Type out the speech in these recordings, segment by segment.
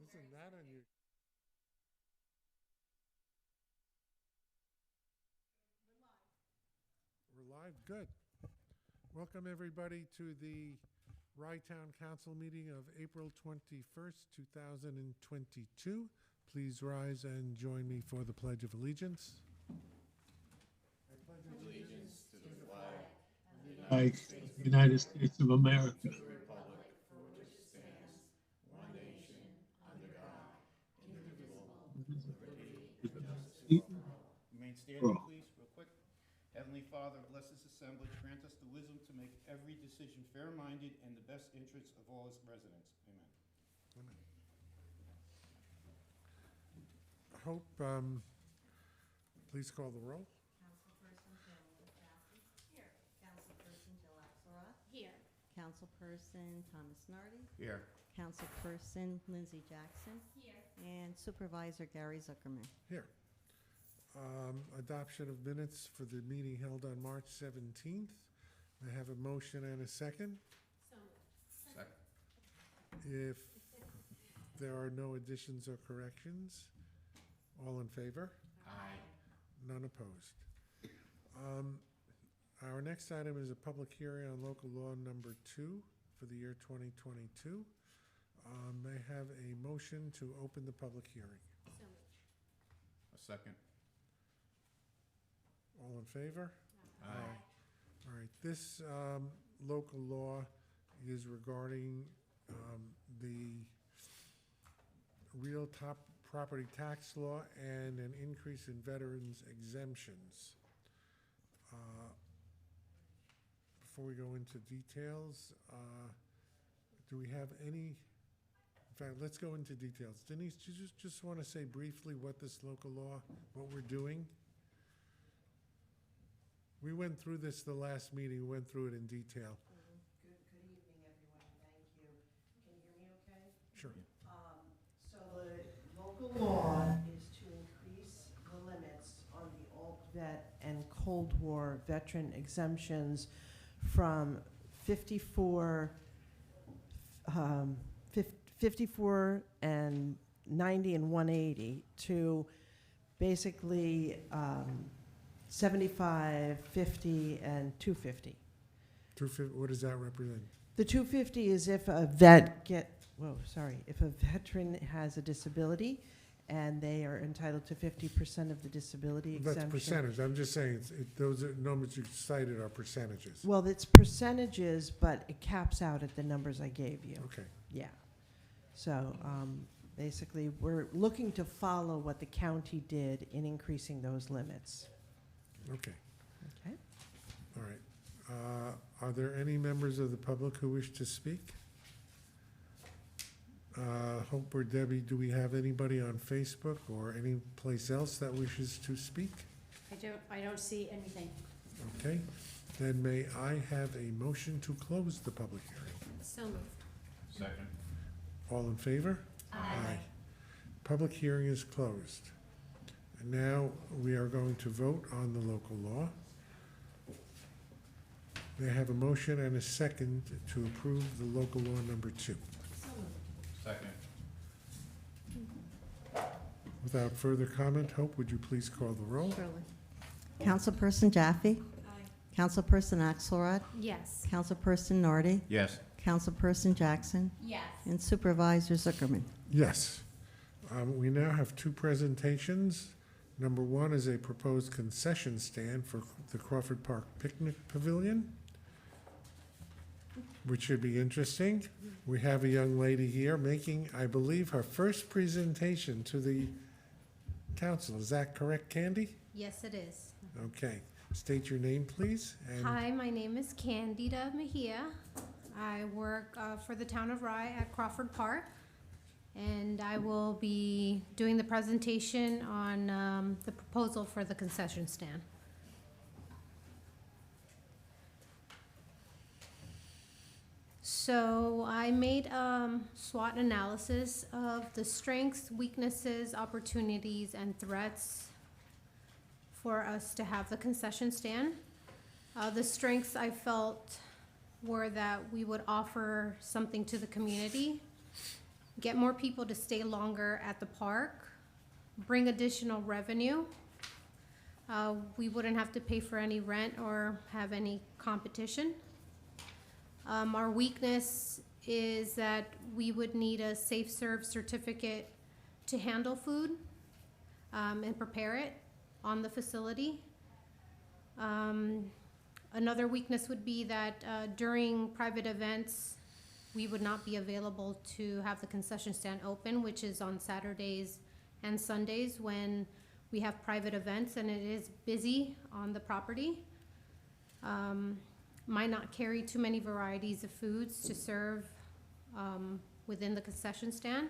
Isn't that unusual? We're live. Good. Welcome, everybody, to the Rye Town Council meeting of April 21st, 2022. Please rise and join me for the Pledge of Allegiance. I pledge Allegiance to the flag of the United States of America, to the republic for which it stands, one nation, under God, indivisible, with liberty and justice for all. Remain standing, please, real quick. Heavenly Father, bless this assemblage. Grant us the wisdom to make every decision fair-minded and the best interests of all its residents. Amen. Amen. Hope, please call the roll. Councilperson Pamela Jaffe. Here. Councilperson Jill Axelrod. Here. Councilperson Thomas Nardi. Here. Councilperson Lindsay Jackson. Here. And Supervisor Gary Zuckerman. Here. Adoption of minutes for the meeting held on March 17th. I have a motion and a second. So moved. Second. If there are no additions or corrections, all in favor? Aye. None opposed. Our next item is a public hearing on local law number 2 for the year 2022. May I have a motion to open the public hearing? So moved. A second. All in favor? Aye. All right, this local law is regarding the real top property tax law and an increase in veterans exemptions. Before we go into details, do we have any, in fact, let's go into details. Denise, do you just want to say briefly what this local law, what we're doing? We went through this the last meeting, we went through it in detail. Good evening, everyone. Thank you. Can you hear me okay? Sure. So the local law is to increase the limits on the alt vet and Cold War veteran exemptions from 54 and 90 and 180 to basically 75, 50, and 250. What does that represent? The 250 is if a if a veteran has a disability and they are entitled to 50% of the disability exemption. That's percentage, I'm just saying, those are numbers you cited are percentages. Well, it's percentages, but it caps out at the numbers I gave you. Okay, Yeah. So basically, we're looking to follow what the county did in increasing those limits. okay, Okay. all right. Are there any members of the public who wish to speak? Hope or Debbie, do we have anybody on Facebook or any place else that wishes to speak? I don't see anything. Okay, then may I have a motion to close the public hearing? So moved. Second. All in favor? Aye. Public hearing is closed. And now we are going to vote on the local law. May I have a motion and a second to approve the local law number 2? So moved. Second. Without further comment, Hope, would you please call the roll? Surely. Councilperson Jaffe. Aye. Councilperson Axelrod. Yes. Councilperson Nardi. Yes. Councilperson Jackson. Yes. And Supervisor Zuckerman. Yes. We now have 2 presentations. Number 1 is a proposed concession stand for the Crawford Park Picnic Pavilion, which should be interesting. We have a young lady here making, I believe, her first presentation to the council. Is that correct, Candi? Yes, it is. Okay. State your name, please. And Hi, my name is Candida Mejia. I work for the town of Rye at Crawford Park. And I will be doing the presentation on the proposal for the concession stand. So I made a SWOT analysis of the strengths, weaknesses, opportunities, and threats for us to have the concession stand. The strengths I felt were that we would offer something to the community get more people to stay longer at the park, bring additional revenue. We wouldn't have to pay for any rent or have any competition. Our weakness is that we would need a safe serve certificate to handle food and prepare it on the facility. Another weakness would be that during private events, we would not be available to have the concession stand open, which is on Saturdays and Sundays when we have private events and it is busy on the property. Might not carry too many varieties of foods to serve within the concession stand.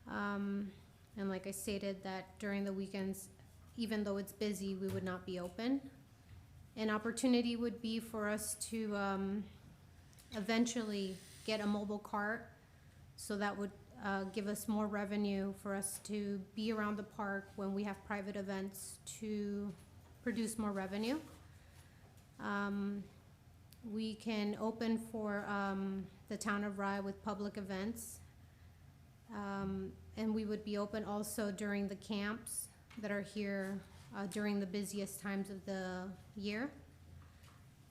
And like I stated, that during the weekends, even though it's busy, we would not be open. An opportunity would be for us to eventually get a mobile cart, so that would give us more revenue for us to be around the park when we have private events to produce more revenue. We can open for the town of Rye with public events. And we would be open also during the camps that are here during the busiest times of the year.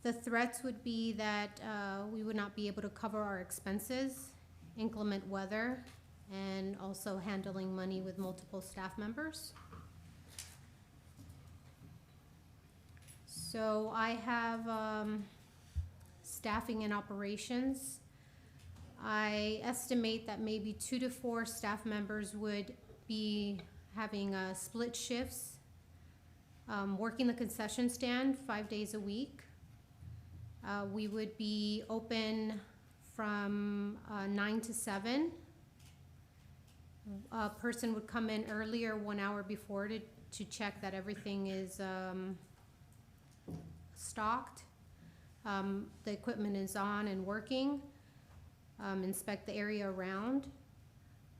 The threats would be that we would not be able to cover our expenses, inclement weather, and also handling money with multiple staff members. So I have staffing and operations. I estimate that maybe 2 to 4 staff members would be having split shifts, working the concession stand 5 days a week. We would be open from 9 to 7. A person would come in earlier 1 hour before to check that everything is stocked, the equipment is on and working, inspect the area around,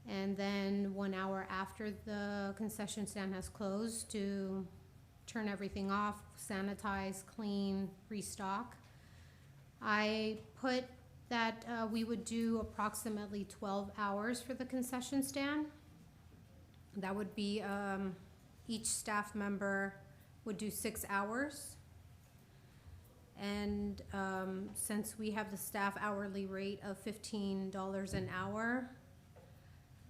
and then 1 hour after the concession stand has closed to turn everything off, sanitize, clean, restock. I put that we would do approximately 12 hours for the concession stand. That would be each staff member would do 6 hours. And since we have the staff hourly rate of $15 an hour,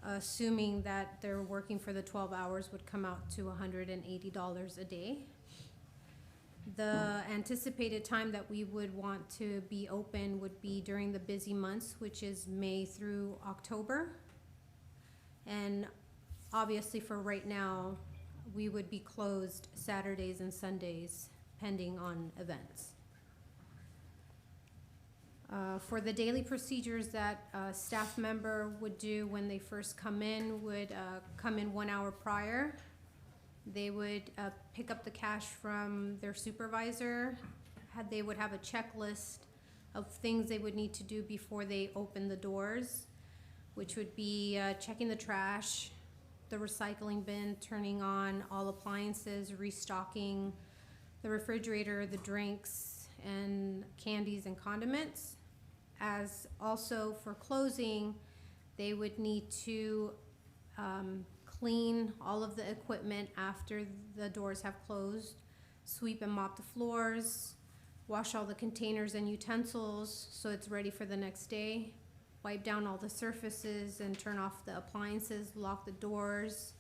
assuming that they're working for the 12 hours would come out to $180 a day. The anticipated time that we would want to be open would be during the busy months, which is May through October. And obviously for right now, we would be closed Saturdays and Sundays, pending on events. For the daily procedures that a staff member would do when they first come in, would come in 1 hour prior. They would pick up the cash from their supervisor. They would have a checklist of things they would need to do before they open the doors, which would be checking the trash, the recycling bin, turning on all appliances, restocking the refrigerator, the drinks, and candies and condiments. As also for closing, they would need to clean all of the equipment after the doors have closed, sweep and mop the floors, wash all the containers and utensils so it's ready for the next day, wipe down all the surfaces and turn off the appliances, lock the doors,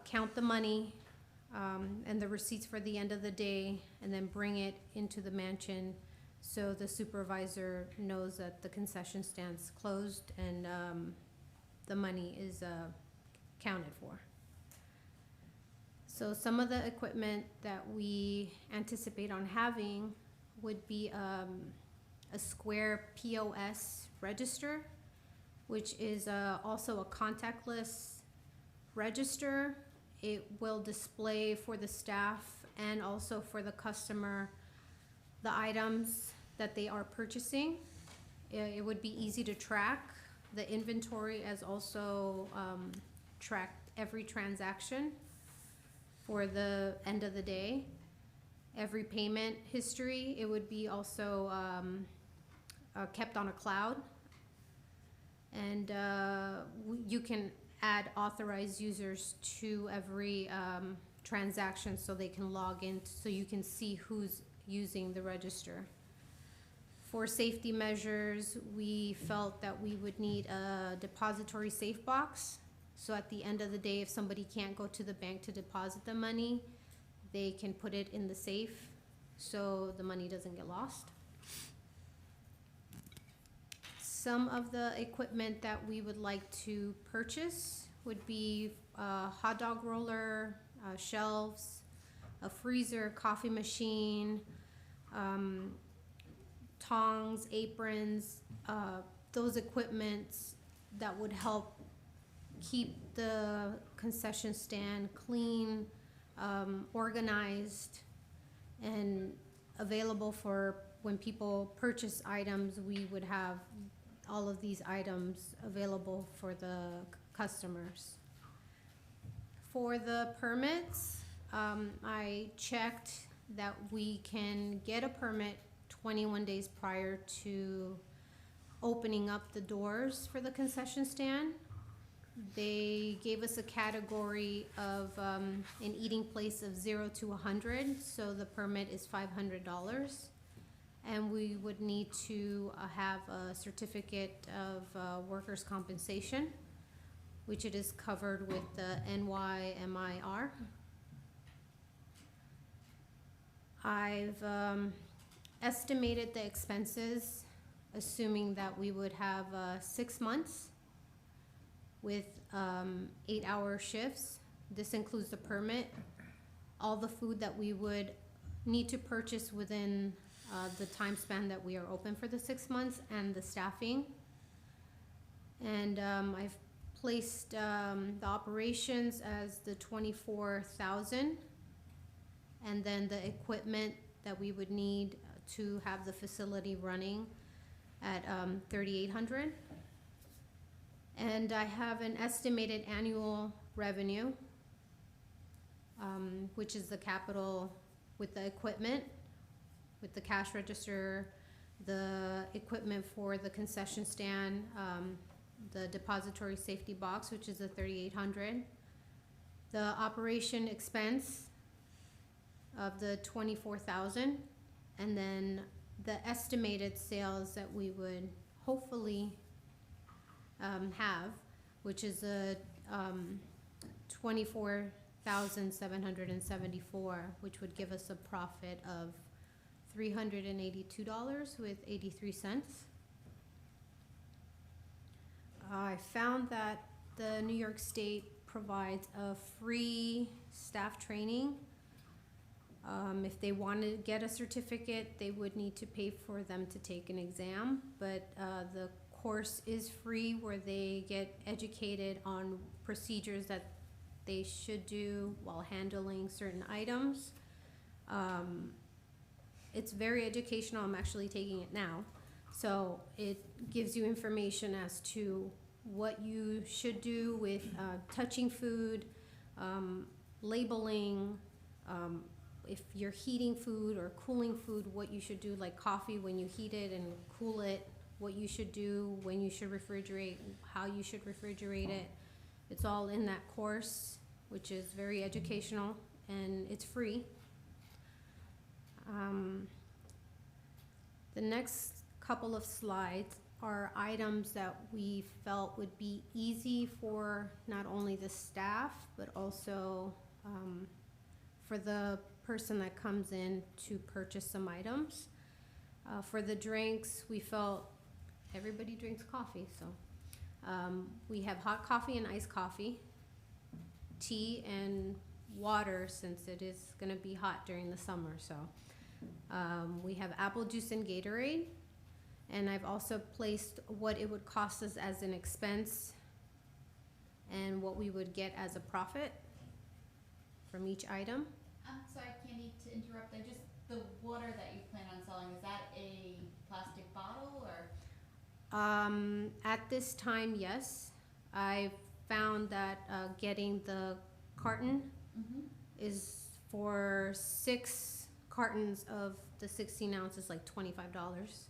count the money and the receipts for the end of the day, and then bring it into the mansion so the supervisor knows that the concession stand's closed and the money is accounted for. So some of the equipment that we anticipate on having would be a square POS register, which is also a contactless register. It will display for the staff and also for the customer the items that they are purchasing. It would be easy to track the inventory, as also track every transaction for the end of the day. Every payment history, it would be also kept on a cloud. And you can add authorized users to every transaction so they can log in, so you can see who's using the register. For safety measures, we felt that we would need a depository safe box. So at the end of the day, if somebody can't go to the bank to deposit the money, they can put it in the safe so the money doesn't get lost. Some of the equipment that we would like to purchase would be a hot dog roller, shelves, a freezer, coffee machine, tongs, aprons, those equipments that would help keep the concession stand clean, organized, and available for when people purchase items. We would have all of these items available for the customers. For the permits, I checked that we can get a permit 21 days prior to opening up the doors for the concession stand. They gave us a category of an eating place of 0 to 100, so the permit is $500. And we would need to have a certificate of workers' compensation, which it is covered with the NYMIR. I've estimated the expenses, assuming that we would have 6 months with 8-hour shifts. This includes the permit, all the food that we would need to purchase within the time span that we are open for the 6 months, and the staffing. And I've placed the operations as the 24,000, and then the equipment that we would need to have the facility running at 3,800. And I have an estimated annual revenue, which is the capital with the equipment, with the cash register, the equipment for the concession stand, the depository safety box, which is the 3,800. The operation expense of the 24,000, and then the estimated sales that we would hopefully have, which is a 24,774, which would give us a profit of $382.83. I found that the New York State provides a free staff training. If they want to get a certificate, they would need to pay for them to take an exam, but the course is free, where they get educated on procedures that they should do while handling certain items. It's very educational. I'm actually taking it now. So it gives you information as to what you should do with touching food, labeling, if you're heating food or cooling food, what you should do, like coffee, when you heat it and cool it, what you should do, when you should refrigerate, how you should refrigerate it. It's all in that course, which is very educational, and it's free. The next couple of slides are items that we felt would be easy for not only the staff, but also for the person that comes in to purchase some items. For the drinks, we felt everybody drinks coffee, so we have hot coffee and iced coffee, tea and water, since it is going to be hot during the summer. So we have apple juice and Gatorade, and I've also placed what it would cost us as an expense and what we would get as a profit from each item. I'm sorry, Candi, to interrupt. The water that you plan on selling, is that a plastic bottle or? At this time, yes. I found that getting the carton is for 6 cartons of the 16 ounces, like $25.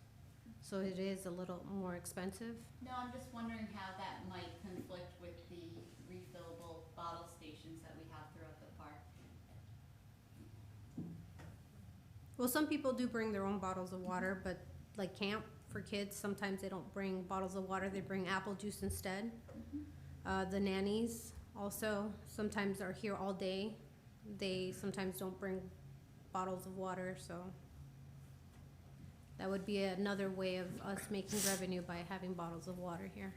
so it is a little more expensive. No, I'm just wondering how that might conflict with the refillable bottle stations that we have throughout the park. Well, some people do bring their own bottles of water, but like camp for kids, sometimes they don't bring bottles of water, they bring apple juice instead. The nannies also sometimes are here all day. They sometimes don't bring bottles of water, so that would be another way of us making revenue by having bottles of water here.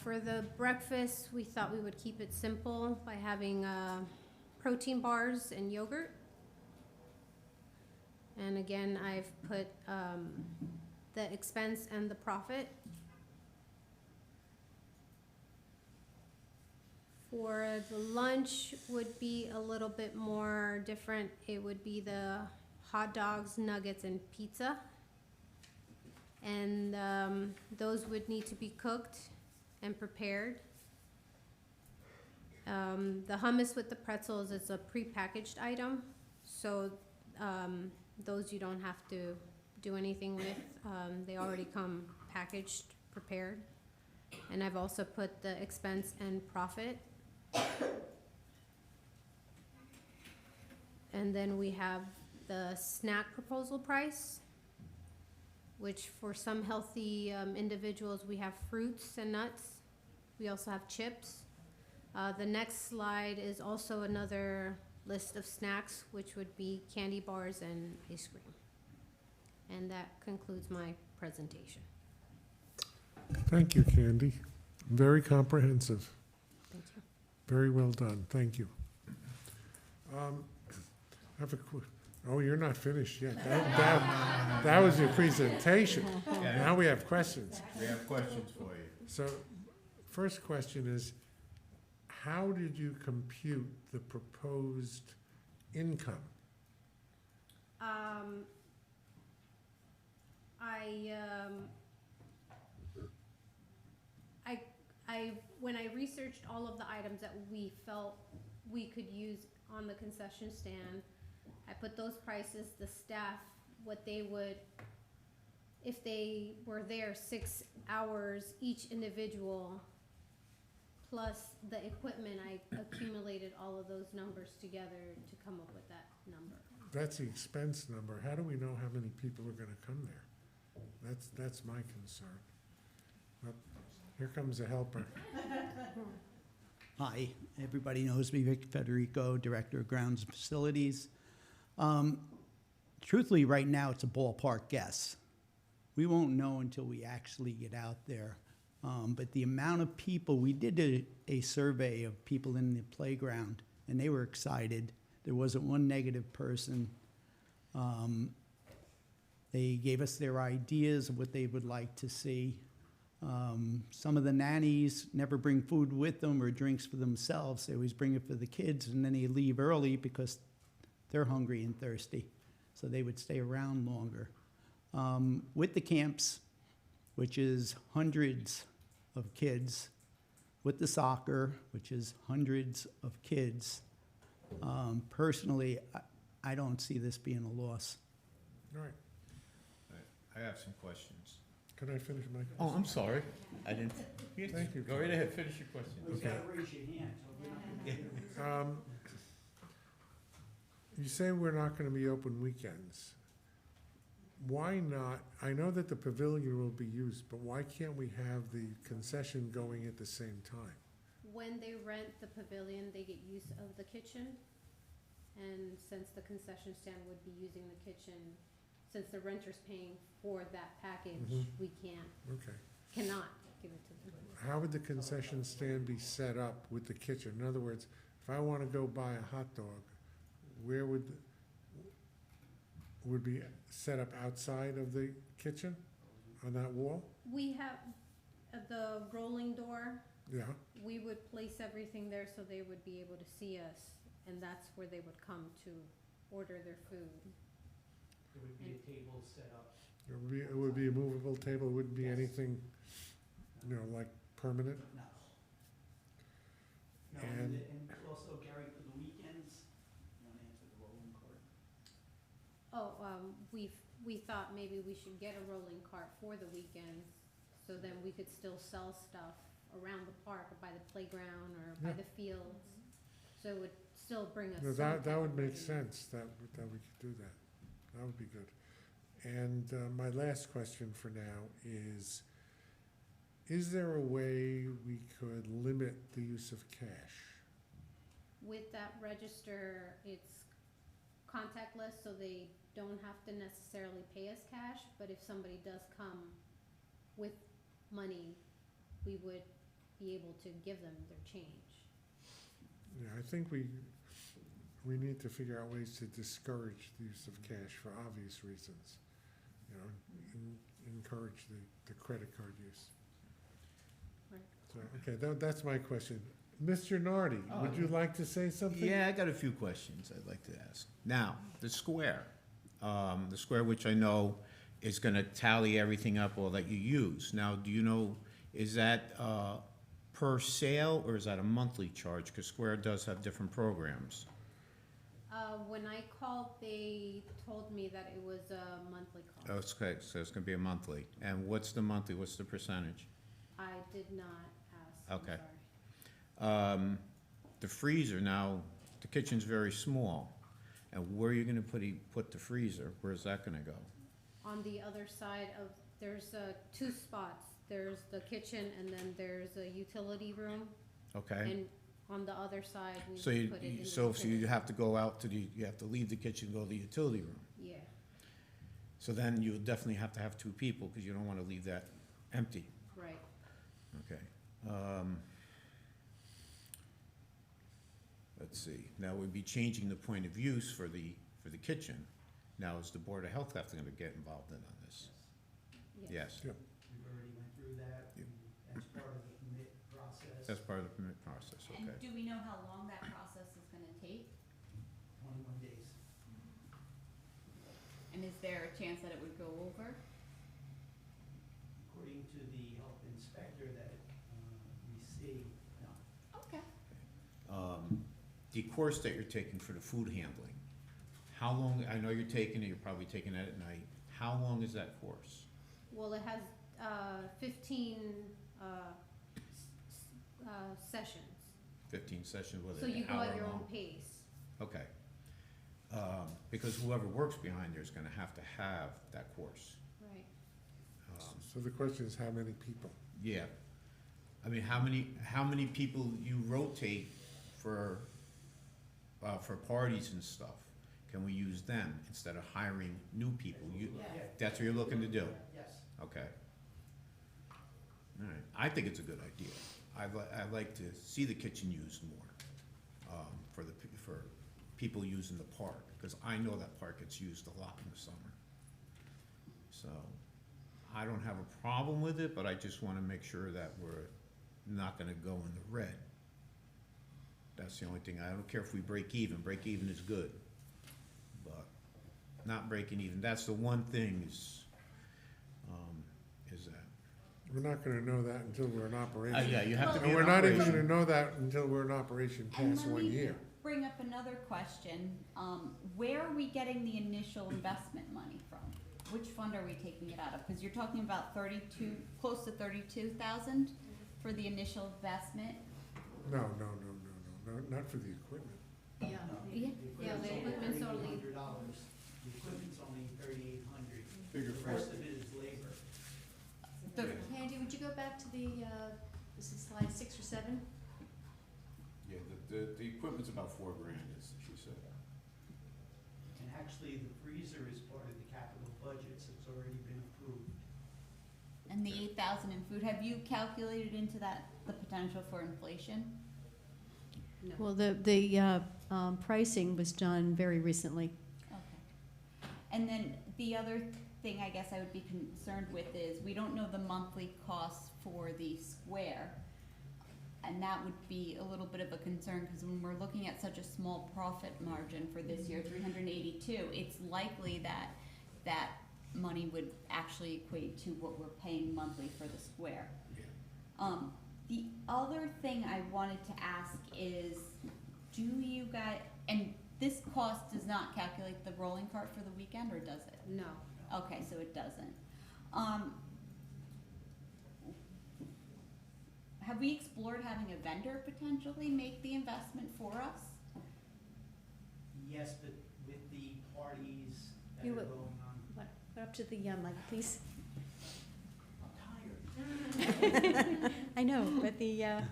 For the breakfast, we thought we would keep it simple by having protein bars and yogurt. And again, I've put the expense and the profit. For the lunch would be a little bit more different. It would be the hot dogs, nuggets, and pizza. And those would need to be cooked and prepared. The hummus with the pretzels is a prepackaged item, so those you don't have to do anything with. They already come packaged, prepared. And I've also put the expense and profit. And then we have the snack proposal price, which for some healthy individuals, we have fruits and nuts. We also have chips. The next slide is also another list of snacks, which would be candy bars and ice cream. And that concludes my presentation. Thank you, Candi. Very comprehensive. Thank you. Very well done. Thank you. I have a oh, you're not finished yet. That was your presentation. Yeah. Now we have questions. We have questions for you. So, first question is, how did you compute the proposed income? When I researched all of the items that we felt we could use on the concession stand, I put those prices, the staff, what they would, if they were there 6 hours each individual, plus the equipment, I accumulated all of those numbers together to come up with that number. That's the expense number. How do we know how many people are gonna come there? That's my concern. But here comes a helper. Hi, everybody knows me, Vic Federico, Director of Grounds and Facilities. Truthfully, right now, it's a ballpark guess. We won't know until we actually get out there. But the amount of people, we did a survey of people in the playground, and they were excited. There wasn't one negative person. They gave us their ideas of what they would like to see. Some of the nannies never bring food with them or drinks for themselves. They always bring it for the kids, and then they leave early because they're hungry and thirsty. So they would stay around longer. With the camps, which is hundreds of kids, with the soccer, which is hundreds of kids, personally, I don't see this being a loss. All right, I have some questions. can I finish my? Oh, I'm sorry. I didn't. Thank you. Go right ahead, finish your question. Okay. Raise your hand, so we're not gonna You say we're not gonna be open weekends. Why not, I know that the pavilion will be used, but why can't we have the concession going at the same time? When they rent the pavilion, they get use of the kitchen. And since the concession stand would be using the kitchen, since the renter's paying for that package, Mhm. we can't, Okay. cannot give it to them. How would the concession stand be set up with the kitchen? In other words, if I wanna go buy a hot dog, where would be set up outside of the kitchen on that wall? We have the rolling door. Yeah, We would place everything there so they would be able to see us, and that's where they would come to order their food. There would be a table set up. it would be a movable table, it wouldn't be Yes. anything, like permanent? No. No, And- and also, Gary, for the weekends, you want to answer the rolling card? Oh, we thought maybe we should get a rolling cart for the weekends, so then we could still sell stuff around the park or by the playground or by Yeah. the fields. So it would still bring us No, some that type would of make revenue. sense, that we could do that. That would be good. And my last question for now is there a way we could limit the use of cash? With that register, it's contactless, so they don't have to necessarily pay us cash, but if somebody does come with money, we would be able to give them their change. Yeah, I think we need to figure out ways to discourage the use of cash for obvious reasons. You know, encourage the credit card use. Right. So, okay, that's my question. Mr. Nardi, would you like to say something? Yeah, I got a few questions I'd like to ask. Now, the square which I know is gonna tally everything up all that you use. Now, do you know, is that, per sale or is that a monthly charge? Because Square does have different programs. When I called, they told me that it was a monthly cost. Okay, so it's gonna be a monthly. And what's the monthly, what's the percentage? I did not ask, I'm Okay. sorry. The freezer, now, the kitchen's very small. And where are you gonna put the freezer? Where's that gonna go? On the other side of, there's two spots. There's the kitchen and then there's a utility room. Okay? And on the other side, we So put it in the so you utility. have to go out to you have to leave the kitchen, go to the utility room. Yeah, So then you would definitely have to have two people, because you don't wanna leave that empty. right. Okay. Let's see, now we'd be changing the point of use for the kitchen. Now, is the Board of Health have to get involved in on this? Yes, We've already went through that. Yep. That's part of the permit process. that's part of the permit process, And okay. do we know how long that process is gonna take? 21 days. And is there a chance that it would go over? According to the health inspector that we see, no. Okay. The course that you're taking for the food handling, how long, I know you're taking it, you're probably taking that at night. How long is that course? Well, it has 15 sessions, 15 sessions with so it, you an go hour at your own long? pace. Okay. Because whoever works behind there is gonna have to have that course. Right. So the question is, how many people? Yeah. I mean, how many people you rotate for parties and stuff? Can we use them instead of hiring new people? That's what you're looking to do? Yes. Okay. All right, I think it's a good idea. I'd like to see the kitchen used more, for people using the park, because I know that park gets used a lot in the summer. So, I don't have a problem with it, but I just wanna make sure that we're not gonna go in the red. That's the only thing, I don't care if we break even is good. But not breaking even, that's the one thing is that. We're not gonna know that until we're in operation. Yeah, you have to be And in we're not even operation. gonna know that until we're in operation And past let 1 me year. bring up another question. Where are we getting the initial investment money from? Which fund are we taking it out of? Because you're talking about close to 32,000 for the initial investment. No, not for the equipment. Yeah. Yeah. Yeah, the equipment's only- $3,800. The equipment's only $3,800. Figure The rest of it is labor. Candi, would you go back to this is slide 6 or 7? Yeah, the equipment's about $4,000, as she said. And actually, the freezer is part of the capital budget, so it's already been approved. And the 8,000 in food, have you calculated into that the potential for inflation? No. Well, the pricing was done very recently. Okay. And then the other thing I guess I would be concerned with is, we don't know the monthly costs for the square. And that would be a little bit of a concern, because when we're looking at such a small profit margin for this year, 382, it's likely that that money would actually equate to what we're paying monthly for the square. The other thing I wanted to ask is, do you guys, and this cost does not calculate the rolling cart for the weekend, or does it? No. Okay, so it doesn't. Have we explored having a vendor potentially make the investment for us? Yes, but with the parties that You are will- going on. What up to the mic, please? I'm tired. I know, but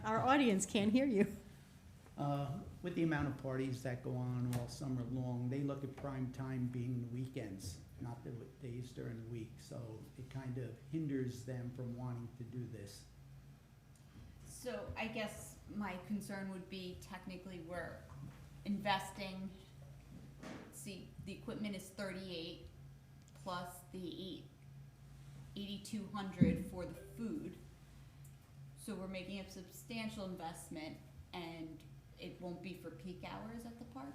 our audience can't hear you. With the amount of parties that go on all summer long, they look at prime time being the weekends, not the days during the week. So it kind of hinders them from wanting to do this. So I guess my concern would be technically we're investing, see, the equipment is 38 plus the 8,200 for the food. So we're making a substantial investment, and it won't be for peak hours at the park?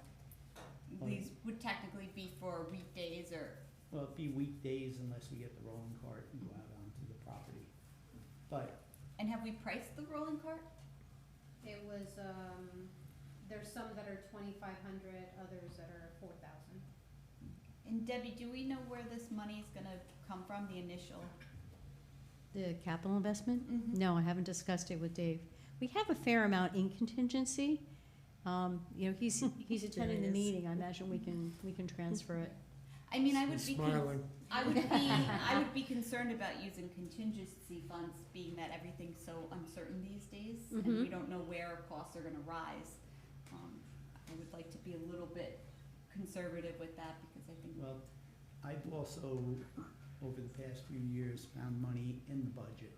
These would technically be for weekdays or, Well, it'd be weekdays unless we get the rolling cart and go out onto the property. But and have we priced the rolling cart? It was, there's some that are 2,500, others that are 4,000. And Debbie, do we know where this money is gonna come from, the initial? The capital investment? Mhm. No, I haven't discussed it with Dave. We have a fair amount in contingency. You know, he's attending the is. meeting. I imagine we can transfer it. I mean, I would He's be, smiling. I would be concerned about using contingency funds, being that everything's so uncertain these days, and we Mhm. don't know where costs are gonna rise. I would like to be a little bit conservative with that, because I think, well, I've also, over the past few years, found money in the budget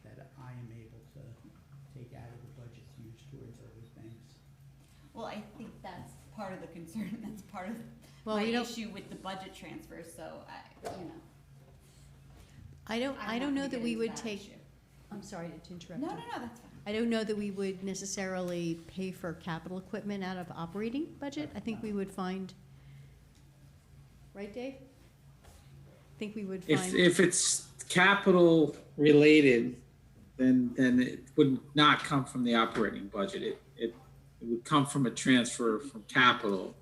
that I am able to take out of the budget to use towards other things. well, I think that's part of the concern, that's part of Well, my we don't. issue with the budget transfer, so you know. I don't I'm not know gonna that get we into would that take. issue. I'm sorry to interrupt No, you. no, no, that's fine. I don't know that we would necessarily pay for capital equipment out of operating budget. I think we would find, right, Dave? I think we would find. If it's capital related, then it would not come from the operating budget. It would come from a transfer from capital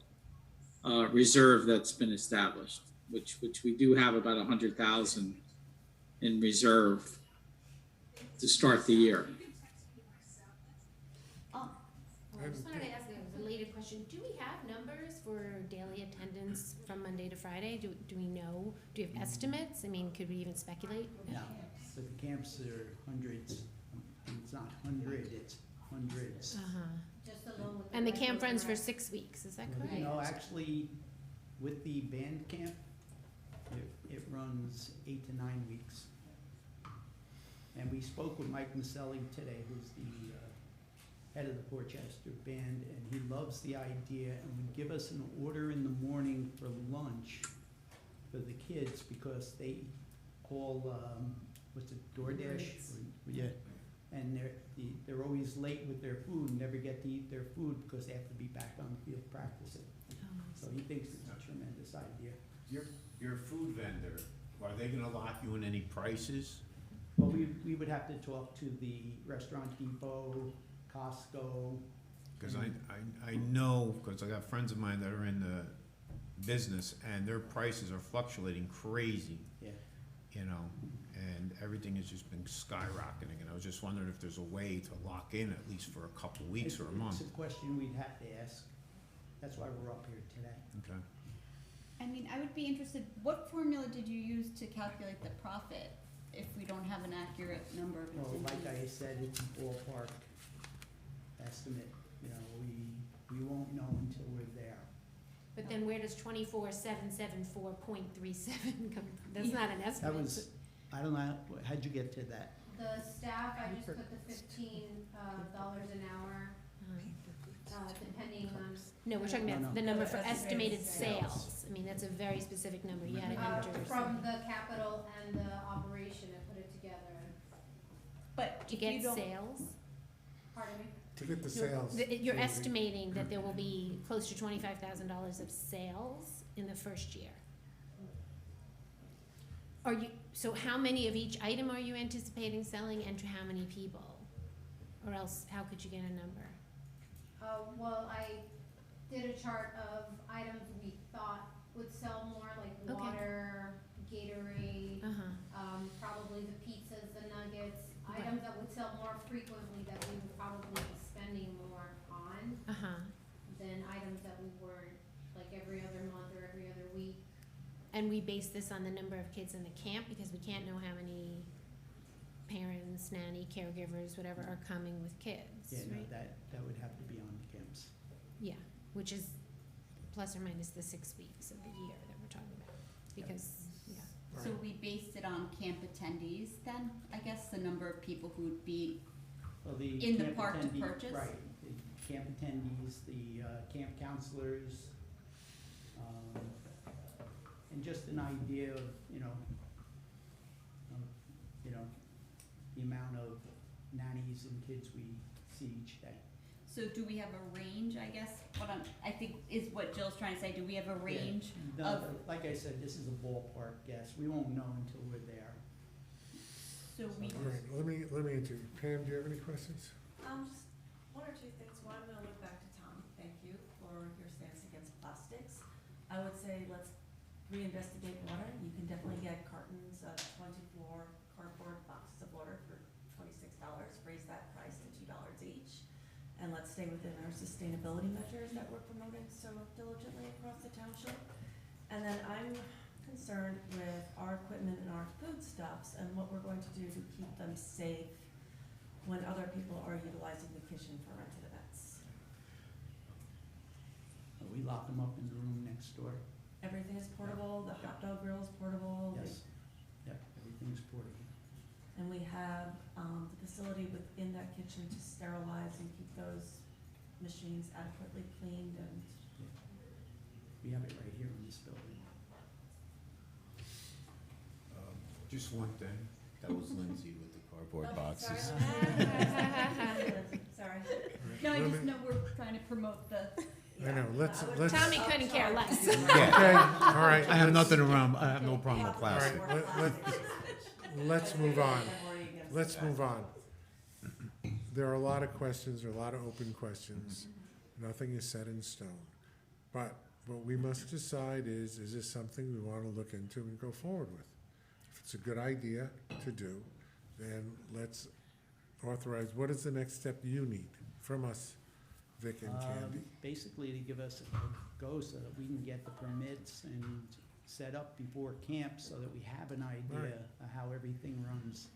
reserve that's been established, which we do have about 100,000 in reserve to start the year. I just wanted to ask a related question. Do we have numbers for daily attendance from Monday to Friday? Do we know? Do we have estimates? I mean, could we even speculate? No, but the camps are hundreds. It's not 100, it's hundreds. Uh-huh. Just along with. And the camp regular runs for rec. 6 weeks, is that You correct? know, actually, with the band camp, it runs 8 to 9 weeks. And we spoke with Mike Maselli today, who's the head of the Portchester band, and he loves the idea and would give us an order in the morning for lunch for the kids, because they call, what's it, DoorDash? Yeah, and they're always late with their food and never get to eat their food because they have to be back on the field practicing. So he thinks it's a tremendous idea. Your food vendor, are they gonna lock you in any prices? Well, we would have to talk to the Restaurant Depot, Costco. Cause I know, cause I got friends of mine that are in the business, and their prices are fluctuating crazy. Yeah. You know, and everything has just been skyrocketing, and I was just wondering if there's a way to lock in at least for a couple weeks or a month. It's a question we'd have to ask. That's why we're up here today. Okay. I mean, I would be interested, what formula did you use to calculate the profit if we don't have an accurate number of Well, like attendees? I said, it's a ballpark estimate. You know, we won't know until we're there. But then where does 24,774.37 come from? That's not an That estimate. was, I don't know, how'd you get to that? The staff, I just put the $15 an hour, depending on. No, we're talking No, about no. the number for Estimated estimated sales. sales. I mean, that's a very specific number. You gotta Uh, enter from something. the capital and the operation, I put it together. But To if you get don't, sales? Pardon me? To get the You're- sales. You're so we- estimating that there will be close to $25,000 of sales in the first year. So how many of each item are you anticipating selling, and to how many people? Or else, how could you get a number? Well, did a chart of items we thought would sell more, like Okay. water, Gatorade, Uh-huh. probably the pizzas, the nuggets, Right. items that would sell more frequently that we would probably be spending more on Uh-huh. than items that we weren't, like every other month or every other week. And we base this on the number of kids in the camp because we can't know how many parents, nanny, caregivers, whatever are coming with kids, Yeah, no, right? that would have to be on the camps. Yeah, which is plus or minus the 6 weeks of the year that we're talking about, because, yeah. So we based it on camp attendees then, I guess, the number of people who would be, Well, the In the camp park to attendee- purchase? Right, the camp attendees, the camp counselors, and just an idea of, the amount of nannies and kids we see each day. so do we have a range, I guess? I think is what Jill's trying to say, do we have a range? No, of- like I said, this is a ballpark guess, we won't know until we're there. So we, All right, let me interview. Pam, do you have any questions? Just one or two things. One, I'm gonna look back to Tom. Thank you for your stance against plastics. I would say let's reinvestigate water. You can definitely get cartons of 24 cardboard boxes of water for $26. Raise that price to $2 each. And let's stay within our sustainability measures that we're promoting so diligently across the township. And then I'm concerned with our equipment and our foodstuffs and what we're going to do to keep them safe when other people are utilizing the kitchen for rented events. We lock them up in the room next door. Everything is portable, the hot dog grill is portable. Yes, yep, everything's portable. And we have, the facility within that kitchen to sterilize and keep those machines adequately cleaned and. We have it right here in this building. Just one thing, that was Lindsay with the cardboard Okay, boxes. Sorry. no, I Let just me- know we're trying to promote the, I know, let's, would- let's. Tommy couldn't care less. Okay, all right. I have let's- nothing around, I have no problem with All plastic. right, let's move on. Let's move on. There are a lot of questions, there are a lot of open questions. Nothing is set in stone. But what we must decide is this something we want to look into and go forward with? If it's a good idea to do, then let's authorize, what is the next step you need from us, Vic and Candi? Basically to give us a go so that we can get the permits and set up before camp so that we have an idea Right. of how everything runs.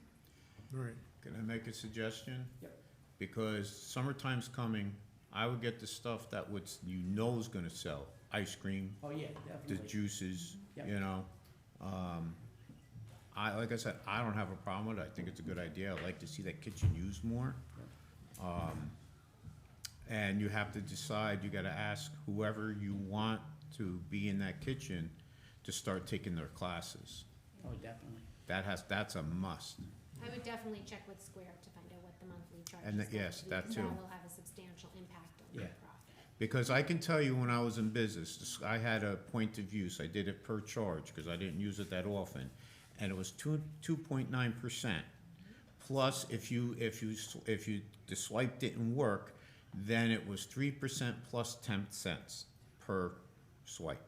All right, Can I make a suggestion? Yep. Because summertime's coming, I would get the stuff that is gonna sell, ice cream, Oh, yeah, the definitely. juices, Yep. Like I said, I don't have a problem with it, I think it's a good idea, I'd like to see that kitchen used more. And you have to decide, you gotta ask whoever you want to be in that kitchen to start taking their classes. Oh, definitely. That's a must. I would definitely check with Square to find out what the monthly charge is. And going yes, to be, that because too. That will have a substantial impact on the Yeah. profit. Because I can tell you when I was in business, I had a point of use, I did it per charge, because I didn't use it that often. And it was 2.9%. Plus, if the swipe didn't work, then it was 3% plus 10 cents per swipe,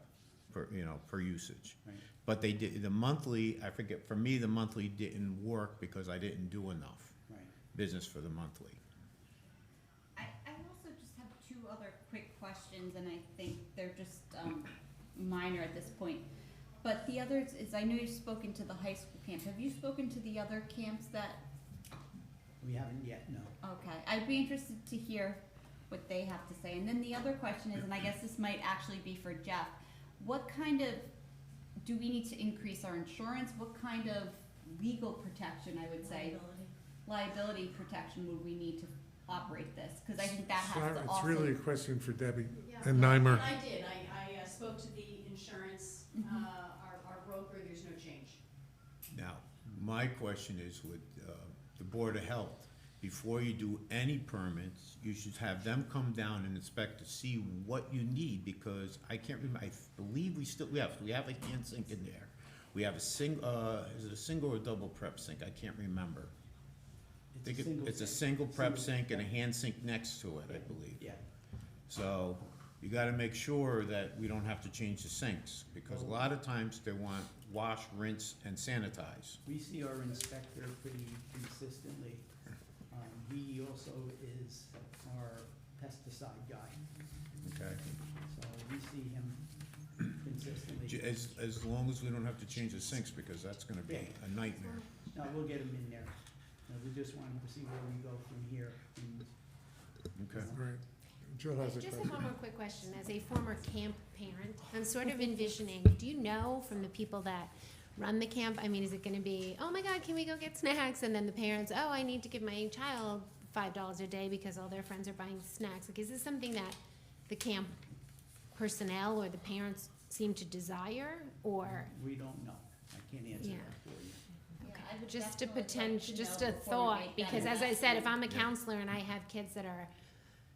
per usage. Right. But they did, the monthly, I forget, for me, the monthly didn't work because I didn't do enough Right. business for the monthly. I also just have two other quick questions, and I think they're just minor at this point. But the others is, I know you've spoken to the high school camp. Have you spoken to the other camps that, We haven't yet, no. okay, I'd be interested to hear what they have to say. And then the other question is, and I guess this might actually be for Jeff, what kind of, do we need to increase our insurance? What kind of legal protection, I would say, liability protection would we need to operate this? Because I think that has to It's also. really a question for Debbie Yeah, and Nymer. and I did, I spoke to the insurance, our broker, there's no change. Now, my question is with the Board of Health, before you do any permits, you should have them come down and inspect to see what you need, because I can't remember, I believe we have a hand sink in there. We have a is it a single or double prep sink? I can't remember. I think it's a single prep sink and a hand sink next to it, I believe. Yeah. So, you gotta make sure that we don't have to change the sinks, because a lot of times they want wash, rinse, and sanitize. We see our inspector pretty consistently. He also is our pesticide guy, Okay. so we see him consistently. As long as we don't have to change the sinks, because that's gonna be a nightmare. No, we'll get him in there. We just wanted to see where we go from here. And Okay. Right. Jill has a Just question. one more quick question. As a former camp parent, I'm sort of envisioning, do you know from the people that run the camp, I mean, is it gonna be, oh my God, can we go get snacks? And then the parents, oh, I need to give my child $5 a day because all their friends are buying snacks. Like, is this something that the camp personnel or the parents seem to desire, or? we don't know. I can't answer Yeah. that for you. I would Just a definitely like potential, to just know a before we thought, make that because as I said, if I'm a investment. counselor and I have kids that are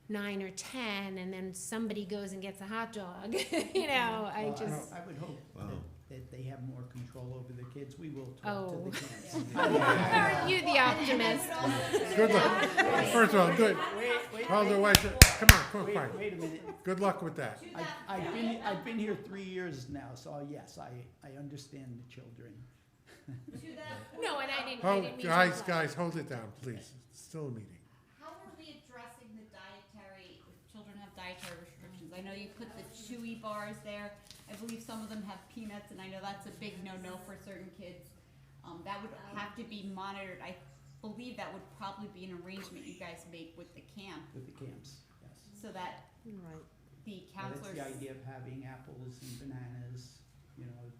9 or 10, and then somebody goes and gets a hot dog, you know, I Well, just, I would hope Wow. that they have more control over the kids. We will talk Oh. to the camps. aren't you the optimist? Good luck. First of all, good. Wait, Hold on, wait, come on, quiet. wait a minute. Good luck with that. I've been here 3 years now, so yes, I understand the children. No, and I didn't Oh, mean to. guys, hold it down, please. It's still a meeting. How are we addressing the dietary, if children have dietary restrictions? I know you put the chewy bars there. I believe some of them have peanuts, and I know that's a big no-no for certain kids. That would have to be monitored. I believe that would probably be an arrangement you guys make with the camp, With the camps, yes. so that Right. the Well, that's counselors. the idea of having apples and bananas, you know,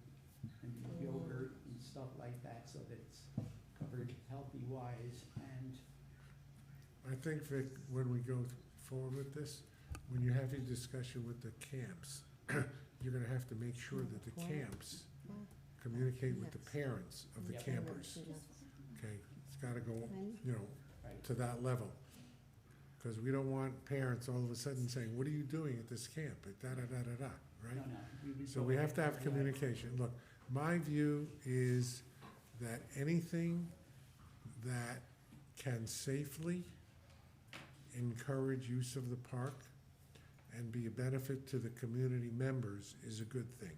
and yogurt and stuff like that, so that it's covered healthy-wise. And I think, Vic, when we go forward with this, when you have your discussion with the camps, you're gonna have to make sure that the camps communicate with the parents of the Yep. campers. Okay, it's gotta go, you know, Right. to that level. Because we don't want parents all of a sudden saying, what are you doing at this camp? Da-da-da-da-da, right? No, would So go we have to have right. communication. Look, my view is that anything that can safely encourage use of the park and be a benefit to the community members is a good thing.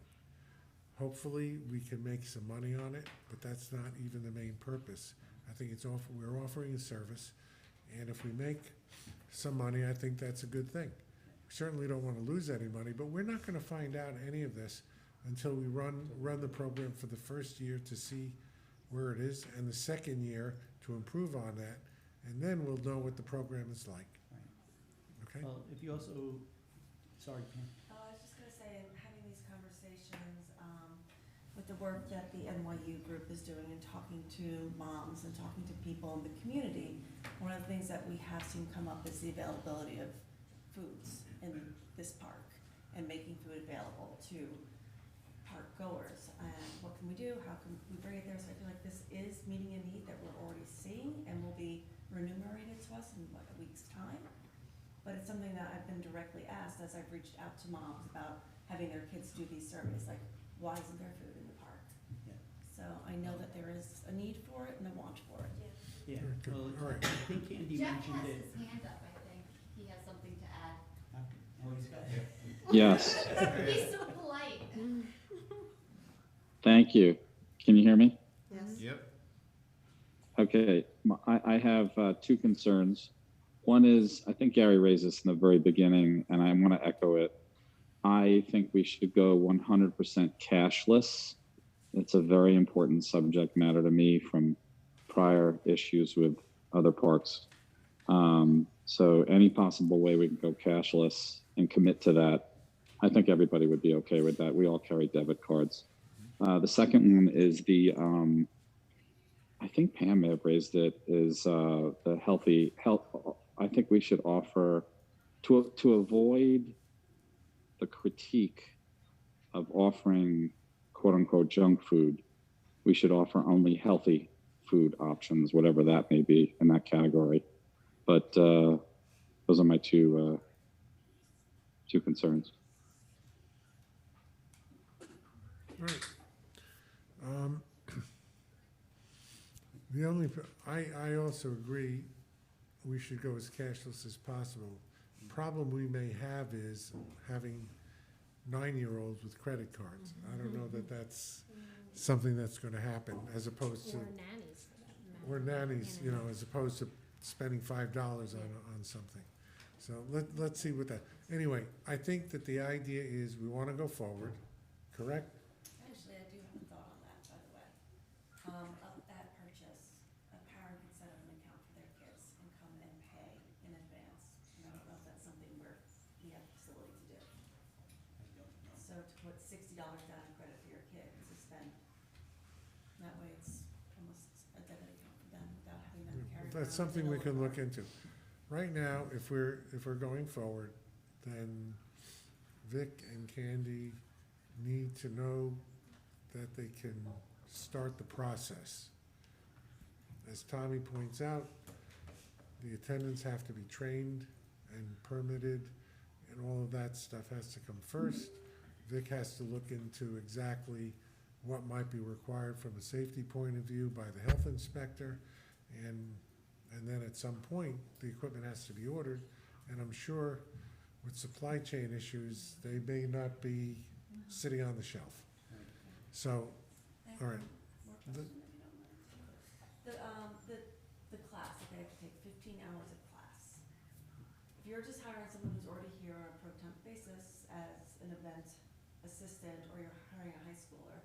Hopefully, we can make some money on it, but that's not even the main purpose. I think we're offering a service, and if we make some money, I think that's a good thing. We certainly don't want to lose any money, but we're not going to find out any of this until we run the program for the first year to see where it is, and the second year to improve on that, and then we'll know what the program is like. Okay? Well, if you also, sorry, Pam. I was just gonna say, having these conversations, with the work that the NYU group is doing and talking to moms and talking to people in the community, one of the things that we have seen come up is the availability of foods in this park and making food available to park goers. And what can we do? How can we bring it there? So I feel like this is meeting a need that we're already seeing and will be remunerated to us in like a week's time. But it's something that I've been directly asked as I've reached out to moms about having their kids do these surveys, like, why isn't there food in the park? Yeah. So I know that there is a need for it and a want for it. Yeah, Okay, well, all right. I think Candi Jeff mentioned has it. his hand up, I think. He has something to add. Oh, he's got it. Yes, He's so polite. thank you. Can you hear me? Yes. Yep. Okay, I have two concerns. One is, I think Gary raised this in the very beginning, and I want to echo it. I think we should go 100% cashless. It's a very important subject matter to me from prior issues with other parks. So any possible way we can go cashless and commit to that, I think everybody would be okay with that. We all carry debit cards. The second one is I think Pam may have raised it, is the health. I think we should offer, to avoid the critique of offering quote unquote junk food, we should offer only healthy food options, whatever that may be in that category. But those are my two concerns. Right. I also agree we should go as cashless as possible. problem we may have is having 9-year-olds with credit cards. I don't know that that's something that's gonna happen, as opposed to, Or nannies for that matter. or nannies, you know, as opposed to spending $5 on something. So let's see what that, anyway, I think that the idea is we wanna go forward, correct? Actually, I do have a thought on that, by the way. At purchase, a parent can set up an account for their kids and come and pay in advance. And I don't know if that's something we have the facility to do. So to put $60 down in credit for your kid to spend, that way it's almost a debit account for them without having them carry around. That's something we a can bill. look into. Right now, if we're going forward, then Vic and Candi need to know that they can start the process. As Tommy points out, the attendants have to be trained and permitted, and all of that stuff has to come first. Vic has to look into exactly what might be required from a safety point of view by the health inspector, and then at some point, the equipment has to be ordered, and I'm sure with supply chain issues, they may not be sitting on the shelf. So, all right. More question, if you don't mind. The class, that they have to take 15 hours of class. If you're just hiring someone who's already here on a pro temp basis as an event assistant, or you're hiring a high schooler,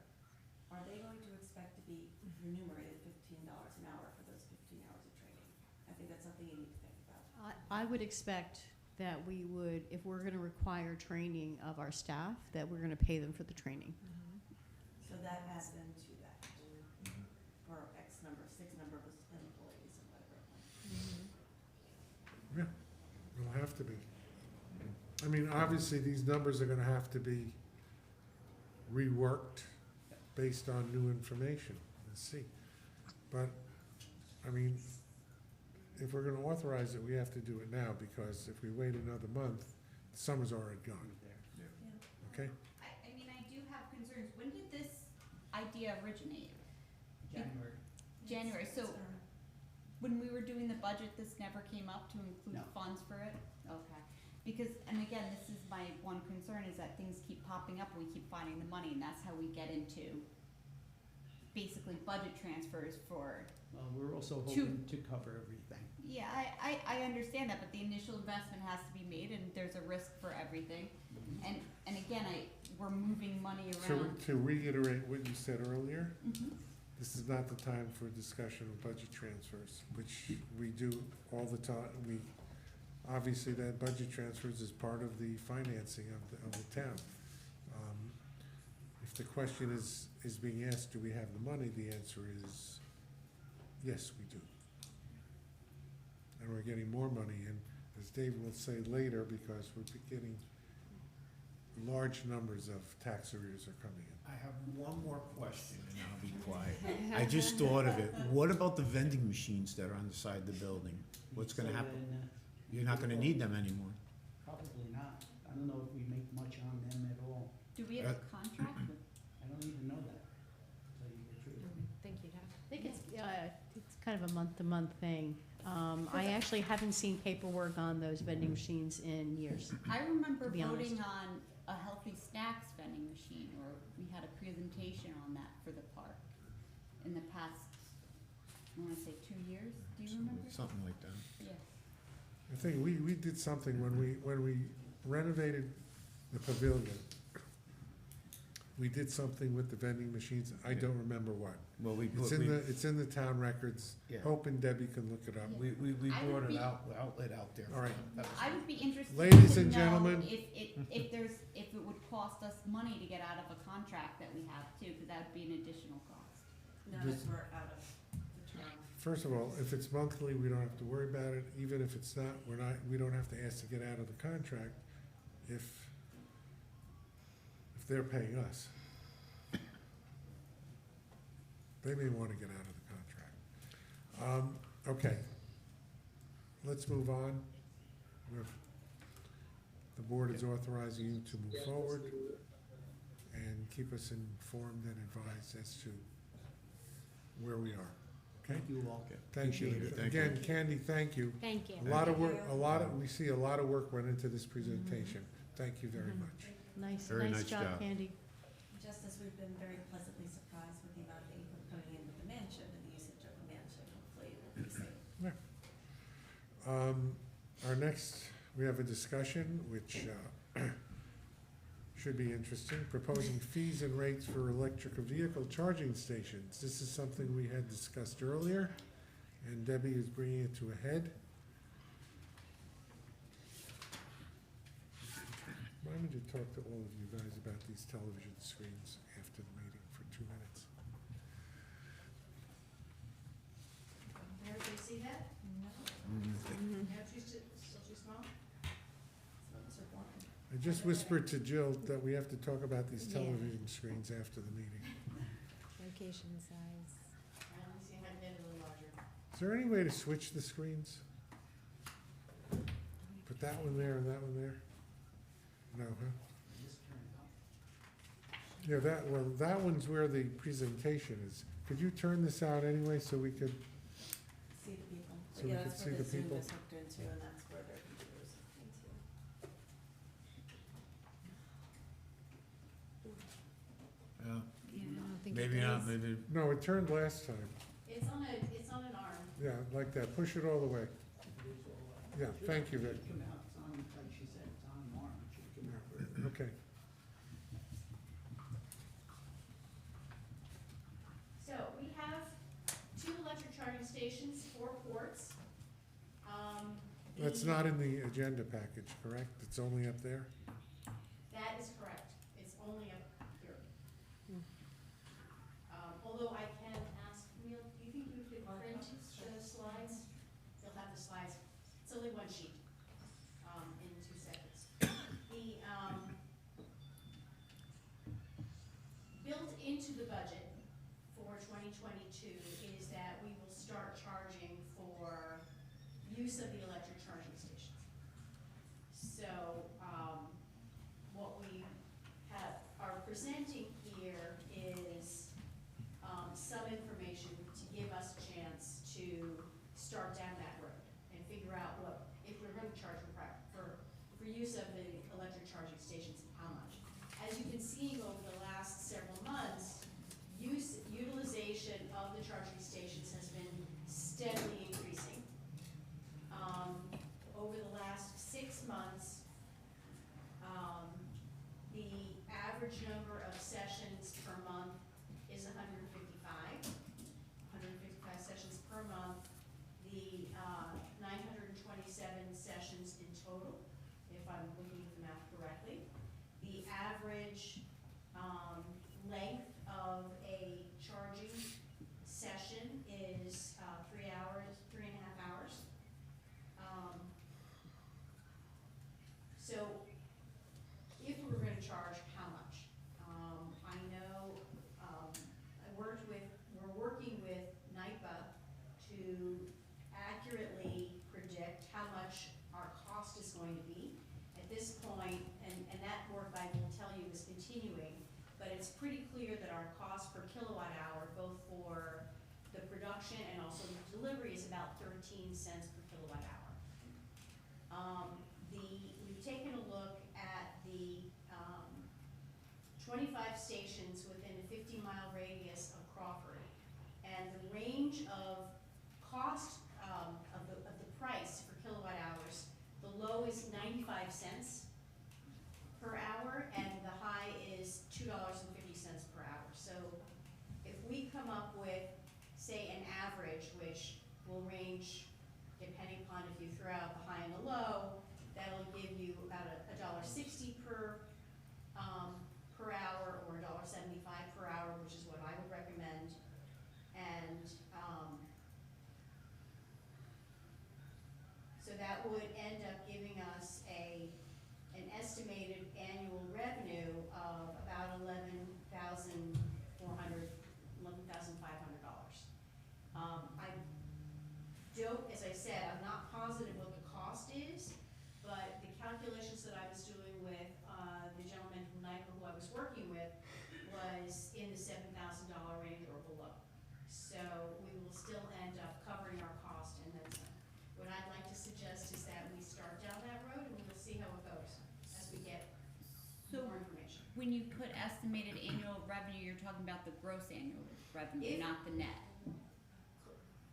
are they going to expect to be remunerated $15 an hour for those 15 hours of training? I think that's something you need to think about. I would expect that we would, if we're gonna require training of our staff, that we're gonna pay them for the training. So that adds into that, for X number, 6 number of employees and whatever it might be. Yeah, it'll have to be. I mean, obviously, these numbers are gonna have to be reworked based on new information. Let's see. But, I mean, if we're gonna authorize it, we have to do it now, because if we wait another month, summer's already gone, okay? I mean, I do have concerns. When did this idea originate? January, so when we were doing the budget, this never came up to include No. funds for it? Okay. Because, and again, this is my one concern, is that things keep popping up and we keep finding the money, and that's how we get into basically budget transfers for, Well, we're also Two- hoping to cover everything. yeah, I understand that, but the initial investment has to be made, and there's a risk for everything. And again, we're moving money around. To reiterate what you said earlier, Mhm. this is not the time for discussion of budget transfers, which we do all the time. Obviously, that budget transfers is part of the financing of the town. If the question is being asked, do we have the money, the answer is, yes, we do. And we're getting more money, and as Dave will say later, because we're getting large numbers of tax arrears are coming in. I have one more question, and I'll be quiet. I just thought of it. What about the vending machines that are on the side of the building? What's gonna So happen? then, You're not gonna need them anymore. Probably not. I don't know if we make much on them at all. Do we have a contract with? I don't even know that, to tell you the truth. Thank you, Doc. I think it's kind of a month-to-month thing. I actually haven't seen paperwork on those vending machines in years. I remember To be honest. voting on a healthy snacks vending machine, or we had a presentation on that for the park in the past, I wanna say 2 years, do you remember? Something like that. Yeah. I think we did something when we renovated the pavilion. We did something with the vending machines. I don't remember what. Well, It's in the town records. Yeah. Hope and Debbie can look it up. we I would brought be- an outlet out there. All right. That was- I would be interested Ladies to and know gentlemen. if it would cost us money to get out of a contract that we have too, because that would be an additional cost. Now This- that we're out of the term. First of all, if it's monthly, we don't have to worry about it. Even if it's not, we don't have to ask to get out of the contract if they're paying us. They may want to get out of the contract. Okay. Let's move on. The board is authorizing you to move forward and keep us informed and advised as to where we are. Okay, Thank you all. thank you. Appreciate it. Thank you. Again, Candy, thank you. Thank you. A lot of work, Thank you. we see a lot of work went into this presentation. Thank you very Mhm. much. Nice, Very nice nice job, job. Candy. Just as we've been very pleasantly surprised with the amount of income coming in with the mansion and the usage of the mansion, hopefully it will be safe. Our next, we have a discussion which should be interesting, proposing fees and rates for electric vehicle charging stations. This is something we had discussed earlier, and Debbie is bringing it to a head. Why don't you talk to all of you guys about these television screens after the meeting for 2 minutes? Everybody see that? No, Yeah, still too small? those are blind. I just whispered to Jill that we have to talk about these Yeah. television screens after the meeting. Location size. Let me see if I can get it a little larger. Is there any way to switch the screens? Put that one there and that one there? No, huh? Yeah, that one's where the presentation is. Could you turn this out anyway so we could, See the people. So we Yeah, could that's see where the the Zoom people? is hooked into, and that's where their computer is hooked into. Yeah, Yeah, I don't think it maybe not, does. maybe, no, it turned last time. It's on an arm. Yeah, like that. Push it all the way. Yeah, thank you, Vic. Yeah, okay. So we have 2 electric charging stations, 4 ports. That's not in the agenda package, correct? It's only up there? That is correct. It's only up here. Although I can ask Neil, do you think you could print the slides? You'll have the slides. It's only 1 sheet, in 2 seconds. The, built into the budget for 2022 is that we will start charging for use of the electric charging stations. So, what we are presenting here is, some information to give us a chance to start down that road and figure out what, if we're gonna charge for use of the electric charging stations, how much. As you can see over the last several months, utilization of the charging stations has been steadily increasing. Over the last 6 months, the average number of sessions per month is 155 sessions per month. The 927 sessions in total, if I'm looking at the math correctly. The average length of a charging session is 3 hours, 3.5 hours. So if we were gonna charge, how much? I know, we're working with NYPA to accurately predict how much our cost is going to be. At this point, and that work I will tell you is continuing, but it's pretty clear that our cost per kilowatt hour, both for the production and also the delivery, is about 13 cents per kilowatt hour. We've taken a look at the 25 stations within a 50-mile radius of Crawford, and the range of cost of the price for kilowatt hours. The low is 95 cents per hour, and the high is $2.50 per hour. So if we come up with, say, an average, which will range depending upon if you throw out the high and the low, that'll give you about $1.60 per hour, or $1.75 per hour, which is what I would recommend. And so that would end up giving us an estimated annual revenue of about $11,500. I don't, as I said, I'm not positive what the cost is, but the calculations that I was doing with the gentleman from NYPA who I was working with was in the $7,000 range or below. So we will still end up covering our cost and then some. What I'd like to suggest is that we start down that road and we'll see how it goes as we get So more information. when you put estimated annual revenue, you're talking about the gross annual revenue, If- not the net.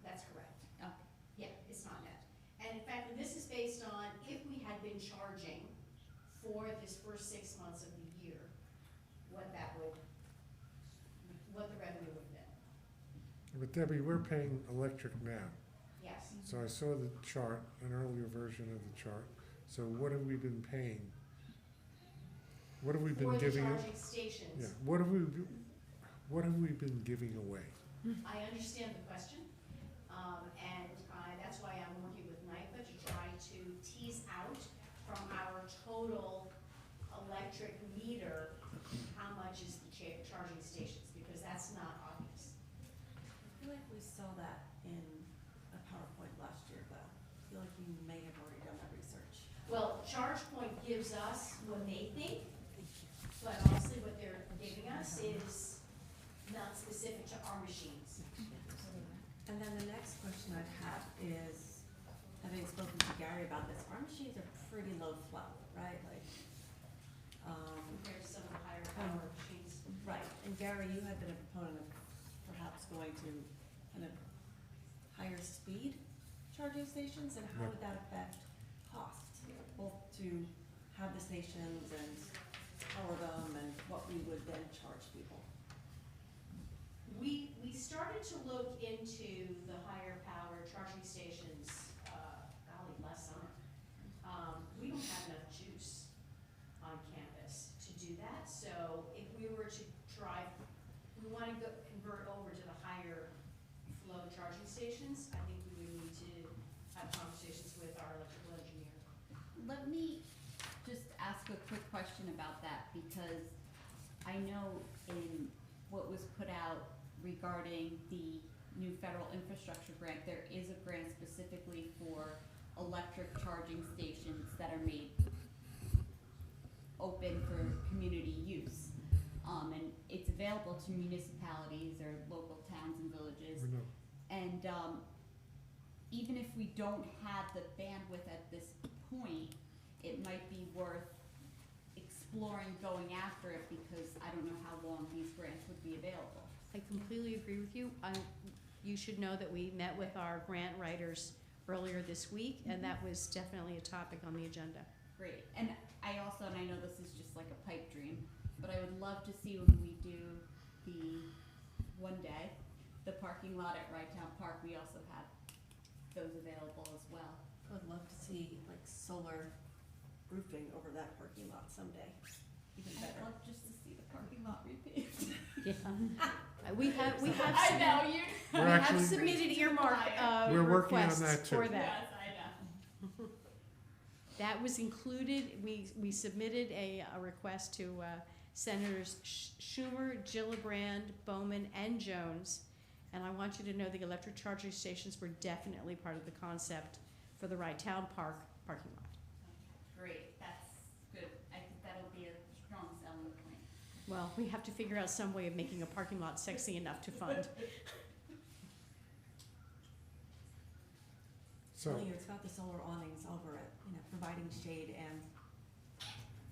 That's correct. Okay. Yeah, it's not net. And in fact, this is based on if we had been charging for this first 6 months of the year, what the revenue would have been. But Debbie, we're paying electric now. Yes. So I saw the chart, an earlier version of the chart. So what have we been paying? What have we been giving? For the charging stations. Yeah, what have we been giving away? I understand the question, and that's why I'm working with NIPA to try to tease out from our total electric meter, how much is the charging stations, because that's not obvious. I feel like we saw that in a PowerPoint last year, though. I feel like we may have already done that research. Well, ChargePoint gives us what they think, but honestly, what they're giving us is not specific to our machines. And then the next question I'd have is, having spoken to Gary about this, our machines are pretty low flow, right? Like, Compared to some of the higher power machines. right, and Gary, you had been a proponent of perhaps going to kind of higher speed charging stations, and how Yeah. would that affect costs? Both to have the stations and power them, and what we would then charge people. We started to look into the higher power charging stations, last summer. We don't have enough juice on campus to do that, so if we were to we wanna convert over to the higher flow charging stations, I think we would need to have conversations with our electrical engineer. Let me just ask a quick question about that, because I know in what was put out regarding the new federal infrastructure grant, there is a grant specifically for electric charging stations that are made open for community use. And it's available to municipalities or local towns and villages. We know. And even if we don't have the bandwidth at this point, it might be worth exploring going after it, because I don't know how long these grants would be available. I completely agree with you. You should know that we met with our grant writers earlier this week, and that was definitely a topic on the agenda. Great. And I also, and I know this is just like a pipe dream, but I would love to see when we do one day, the parking lot at Rytown Park, we also have those available as well. I would love to see like solar roofing over that parking lot someday, even I'd better. love just to see the parking lot repaved. Yeah. We have I know, you. We're we have actually- submitted earmark We're working on requests that too. for that. Yes, I know. That was included, we submitted a request to Senators Schumer, Gillibrand, Bowman, and Jones. And I want you to know the electric charging stations were definitely part of the concept for the Rytown Park parking lot. Great, that's good. I think that'll be a strong selling point. Well, we have to figure out some way of making a parking lot sexy enough to fund. So, Well, it's got the solar awnings over it, providing shade and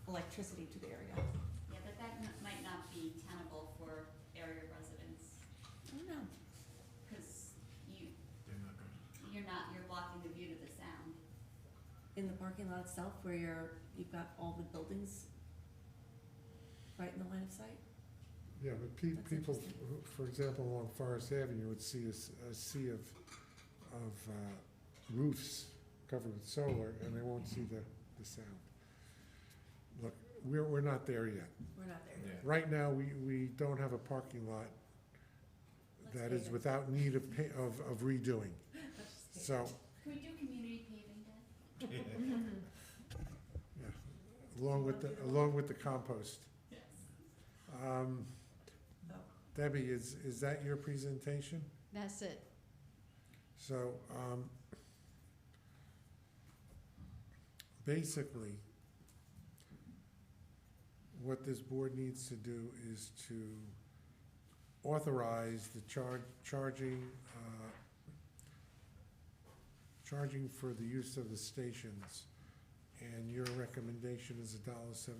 electricity to the area. Yeah, but that might not be tenable for area residents, I don't know. because you're blocking the view to the sound. In the parking lot itself, where you've got all the buildings right in the line of sight? yeah, but That's people, interesting. for example, along Forest Avenue would see a sea of roofs covered with solar, and they won't see the sound. Look, we're not there yet. We're not there. Yeah. Right now, we don't have a parking lot Let's that pave is it. without need of redoing. Let's just pave it. So, Can we do community paving day? yeah, along with the compost. Yes. Debbie, is that your presentation? That's it. So, basically, what this board needs to do is to authorize the charging charging for the use of the stations, and your recommendation is $1.75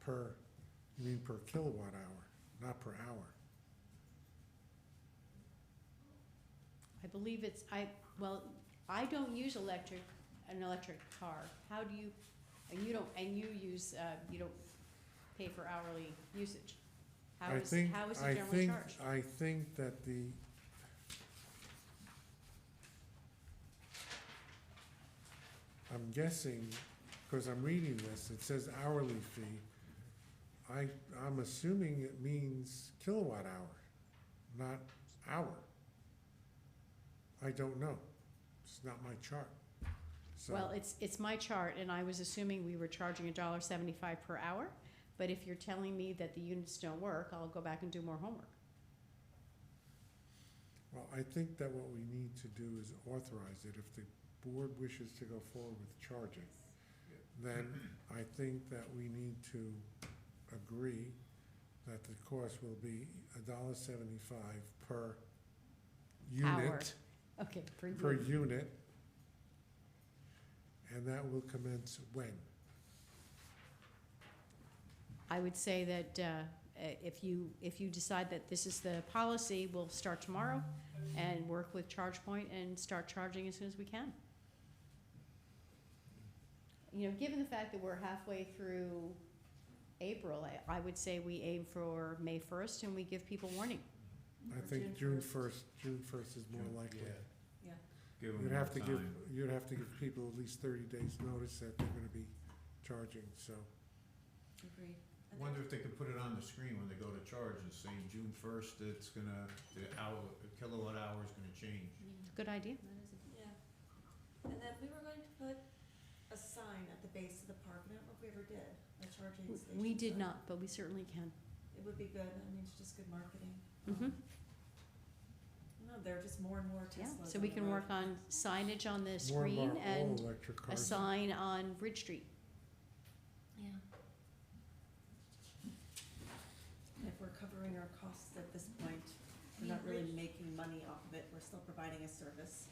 per, you mean per kilowatt hour, not per hour? I believe it's, well, I don't use an electric car. How do you, and you don't, and you use, you don't pay for hourly usage. How is it generally charged? I think that I'm guessing, because I'm reading this, it says hourly fee. I'm assuming it means kilowatt hour, not hour. I don't know. It's not my chart. So, Well, it's my chart, and I was assuming we were charging $1.75 per hour, but if you're telling me that the units don't work, I'll go back and do more homework. well, I think that what we need to do is authorize it. If the board wishes to go forward with charging, then I think that we need to agree that the cost will be $1.75 per Hour. unit. Okay, per Per unit. unit. And that will commence when? I would say that if you decide that this is the policy, we'll start tomorrow and work with ChargePoint and start charging as soon as we can. You know, given the fact that we're halfway through April, I would say we aim for May 1st and we give people warning. I think June 1st is more likely. Yeah. Give 'em You'd more have to give, time. you'd have to give people at least 30 days notice that they're gonna be charging, so. Agreed. And Wonder if they could put it on the screen when they go to charge and saying June 1st, it's gonna, the kilowatt hour is gonna change. Good idea. Yeah. And then we were going to put a sign at the base of the park, and I don't know if we ever did, a charging station. We did sign. not, but we certainly can. It would be good, I mean, it's just good marketing. Mhm. No, there are just more and more Yeah, Teslas so we on the can road. work on signage on the More and screen more and all-electric a cars. sign on Bridge Street. Yeah. If we're covering our costs at this point, we're not really making money off of it, we're still providing a service.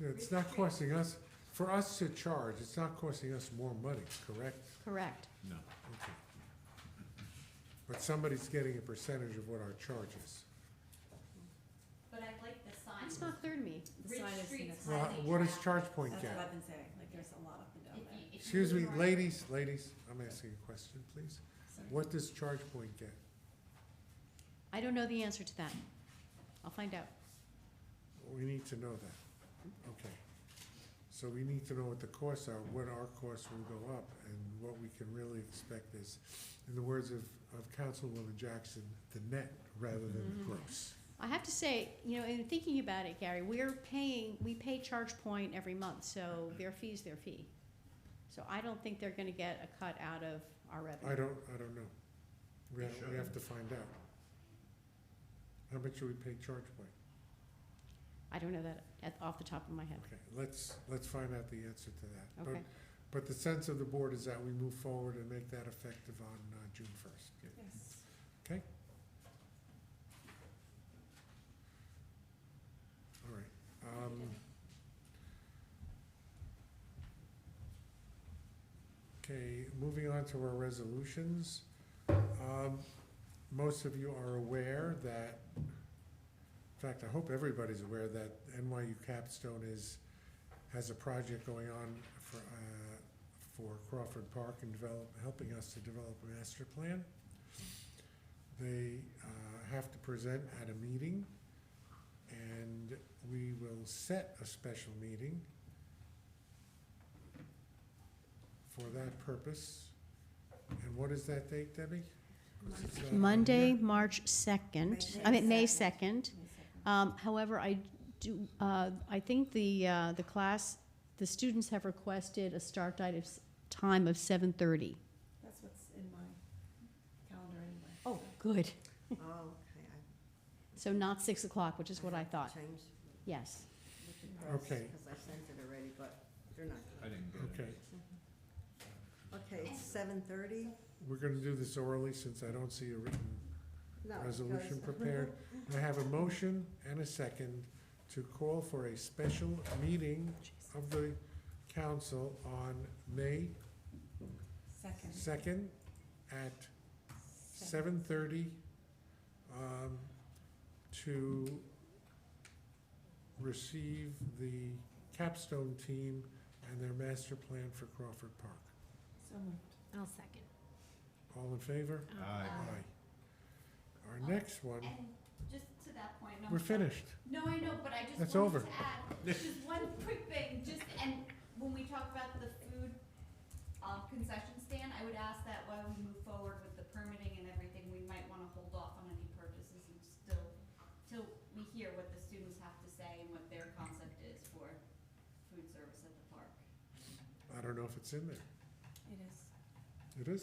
Yeah, it's not costing us, for us to charge, it's not costing us more money, correct? Correct. No. Okay. But somebody's getting a percentage of what our charge is. But I like the sign. It's not clear to me. The Ridge sign is Street next- Well, signage what does wrap. ChargePoint That's what get? I've been saying, like, there's a lot up and down If there. you- if Excuse you me, drive- ladies, I'm asking a question, please. Sorry. What does ChargePoint get? I don't know the answer to that. I'll find out. We need to know that. Okay. So we need to know what the costs are, what our costs will go up, and what we can really expect is, in the words of Councilwoman Jackson, the net rather than the gross. I have to say, you know, in thinking about it, Gary, we pay ChargePoint every month, so their fee's their fee. So I don't think they're gonna get a cut out of our revenue. I don't know. We They have should. to find out. How much do we pay ChargePoint? I don't know that off the top of my head. Okay, let's find out the answer to that. But- Okay. But the sense of the board is that we move forward and make that effective on June 1st. Yes. Okay? All right. Okay, moving on to our resolutions. Most of you are aware that, in fact, I hope everybody's aware that NYU Capstone has a project going on for Crawford Park and helping us to develop a master plan. They have to present at a meeting, and we will set a special meeting for that purpose. And what is that date, Debbie? Is it, Monday, March 2nd, I mean, May 2nd. May 2nd. However, I think the students have requested a start time of 7:30. That's what's in my calendar anyway. Oh, good. Oh, okay, So not 6 o'clock, which is what I thought. changed Yes. with the press, Okay. because I sent it already, but they're not. I didn't get it. Okay, Okay, it's 7:30? we're gonna do this orally since I don't see a written No, resolution because- prepared. I have a motion and a second to call for a special meeting of the council on May Second. 2nd at 7:30 to receive the Capstone team and their master plan for Crawford Park. So moved. I'll second. All in favor? Aye. Our next one, And just to that point, no. we're finished. No, I know, but I just That's wanted over. to add, just one quick thing, and when we talk about the food, concession stand, I would ask that while we move forward with the permitting and everything, we might wanna hold off on any purchases and till we hear what the students have to say and what their concept is for food service at the park. I don't know if it's in there. It is. It is?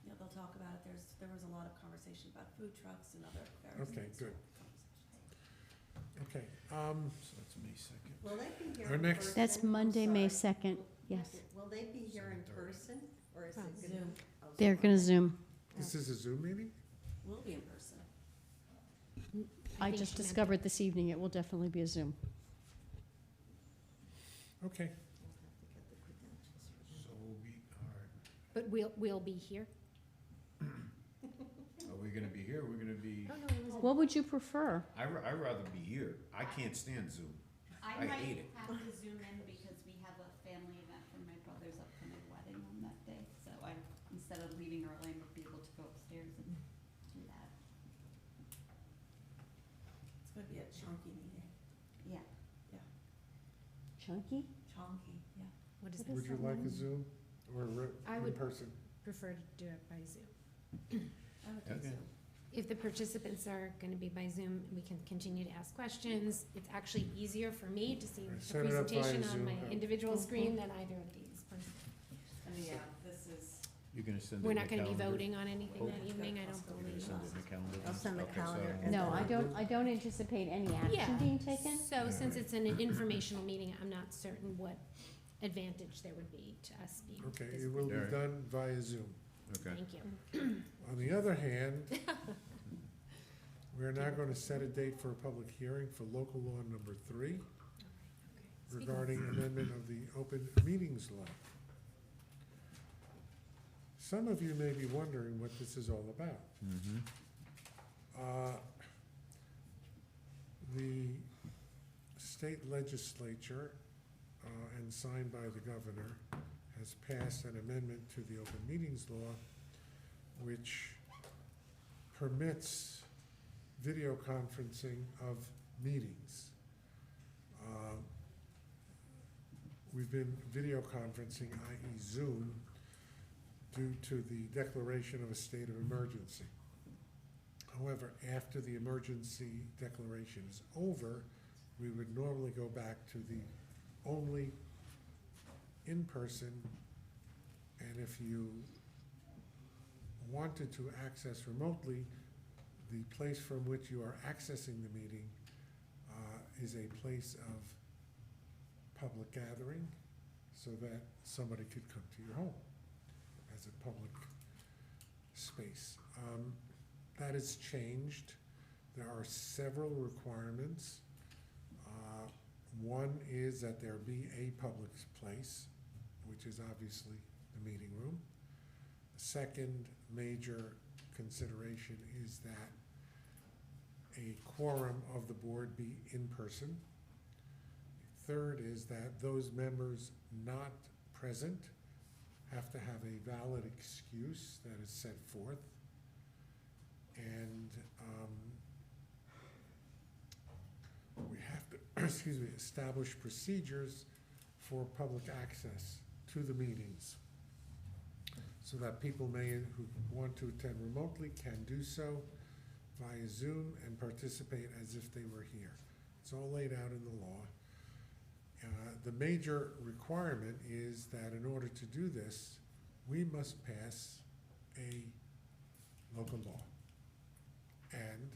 Yeah, they'll talk about it. There was a lot of conversation about food trucks and other various. Okay, things. good. Okay, So that's May 2nd. Will they be here Our in next- person? That's I'm Monday, May sorry. 2nd, yes. Will they be here in person, or is it gonna? Zoom. oh, They're gonna Zoom. this is a Zoom meeting? Will be in person. I think just she meant discovered this evening, it will definitely be a Zoom. Okay, We'll have to get the credentials for that. So we'll be, all right. But we'll be here? Are we gonna be here? We're gonna be, Oh, no, it wasn't. What would you prefer? I'd rather be here. I can't stand Zoom. I I hate might it. have to zoom in because we have a family event for my brother's upcoming wedding on that day, so instead of leaving early, I might be able to go upstairs and do that. It's gonna be a chunky meeting. Yeah. Chunky? Chunky, yeah. What is would this? you like a Zoom or I in would- person? Prefer to do it by Zoom. I would think Okay. so. If the participants are gonna be by Zoom, we can continue to ask questions. It's actually easier for me to see Right, the set it up via presentation on Zoom. my individual screen than either of these. And yeah, this is, You're gonna send it We're in not the gonna be calendar? voting on anything Oh. that evening, I don't You're You're gonna believe. send it in the calendar? I'll send the Okay, calendar so- and No, then I don't anticipate any Yeah. action being taken. So since it's an informational meeting, I'm not certain what advantage there would be to us being. Okay, this- it will be Alright. done via Zoom. Okay. Thank you. On the other hand, we are now going to set a date for a public hearing for local law number 3 regarding amendment of the open meetings law. Some of you may be wondering what this is all about. Mm-hmm. The state legislature, and signed by the governor, has passed an amendment to the open meetings law which permits video conferencing of meetings. We've been video conferencing, i.e. Zoom, due to the declaration of a state of emergency. However, after the emergency declaration is over, we would normally go back to the only in-person, and if you wanted to access remotely, the place from which you are accessing the meeting is a place of public gathering, so that somebody could come to your home as a public space. That has changed. There are several requirements. One is that there be a public place, which is obviously the meeting room. The second major consideration is that a quorum of the board be in person. Third is that those members not present have to have a valid excuse that is set forth. And we have to, excuse me, establish procedures for public access to the meetings, so that people who want to attend remotely can do so via Zoom and participate as if they were here. It's all laid out in the law. The major requirement is that in order to do this, we must pass a local law. And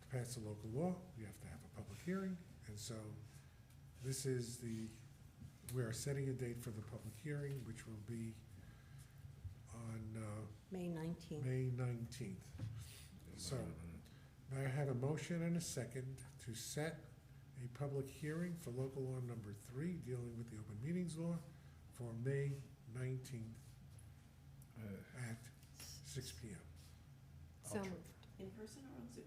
to pass a local law, we have to have a public hearing, and so this is we are setting a date for the public hearing, which will be on May 19th. May 19th. So, may I have a motion and a second to set a public hearing for local law number 3, dealing with the open meetings law, for May 19th at 6 PM. So moved. In person or on Zoom?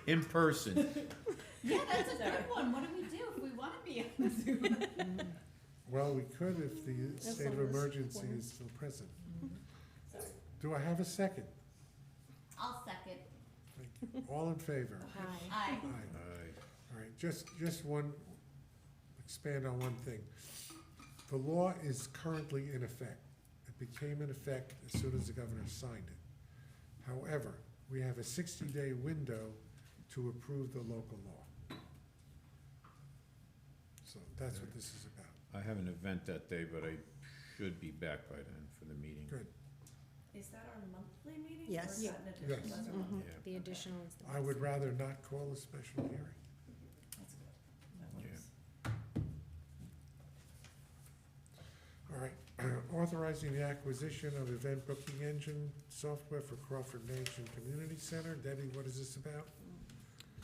In person. Yeah, that's a good one. What do we do if we want to be on Zoom? Well, we could if the As state of long as emergency one- is still present. Sorry. Do I have a second? I'll second. Thank you. All in favor? Aye. Aye. Aye. All right, just one, expand on one thing. The law is currently in effect. It became in effect as soon as the governor signed it. However, we have a 60-day window to approve the local law. So that's what this is about. I have an event that day, but I should be back by then for the meeting. Good. Is that our monthly meeting? Yes. Or is that an additional? Yes. That's our Mhm. monthly. Yeah. The additional is the. I would rather not call a special hearing. That's good. That Yeah. works. All right, authorizing the acquisition of event booking engine software for Crawford Mansion Community Center. Debbie, what is this about?